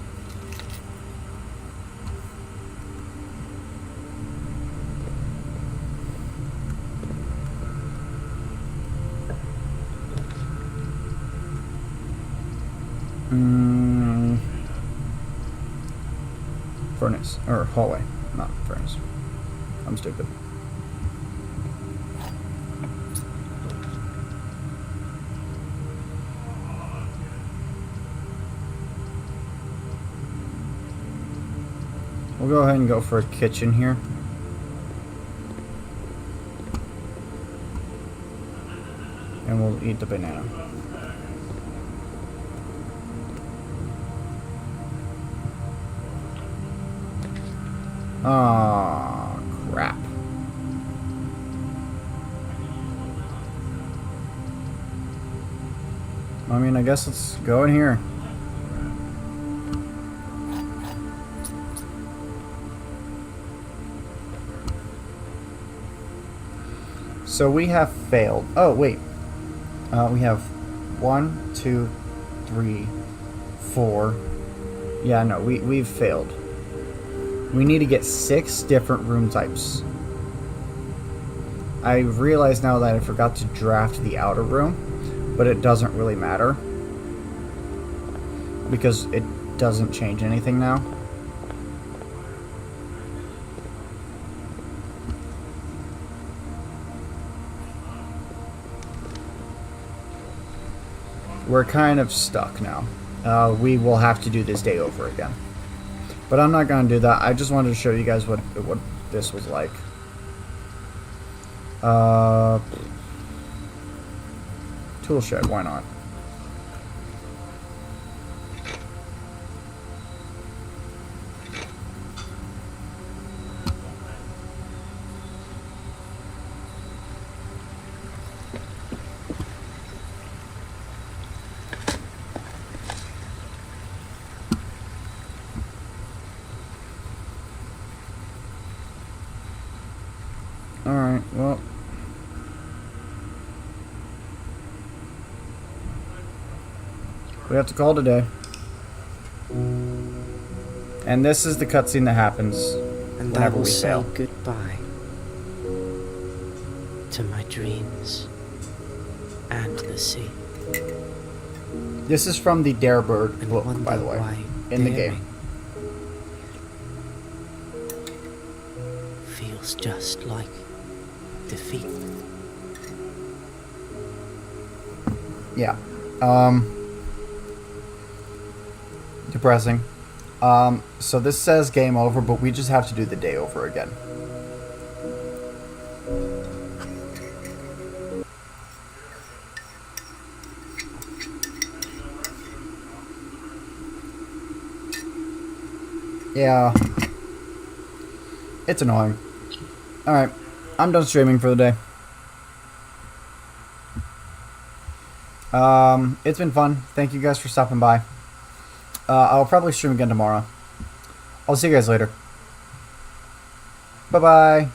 Furnace. Or hallway. Not furnace. I'm stupid. We'll go ahead and go for a kitchen here. And we'll eat the banana. Ah, crap. I mean, I guess let's go in here. So we have failed. Oh, wait. We have 1, 2, 3, 4. Yeah, no, we've failed. We need to get 6 different room types. I realize now that I forgot to draft the outer room, but it doesn't really matter because it doesn't change anything now. We're kind of stuck now. We will have to do this day over again. But I'm not going to do that. I just wanted to show you guys what this was like. Tool shed, why not? Alright, well. We have to call today. And this is the cutscene that happens whenever we fail. And I will say goodbye to my dreams and the sea. This is from the Darebird And book, wonder by the way, why in the daring game. Feels just like defeat. Yeah. Depressing. So this says game over, but we just have to do the day over again. Yeah. It's annoying. Alright. I'm done streaming for the day. It's been fun. Thank you guys for stopping by. I'll probably stream again tomorrow. I'll see you guys later. Bye-bye.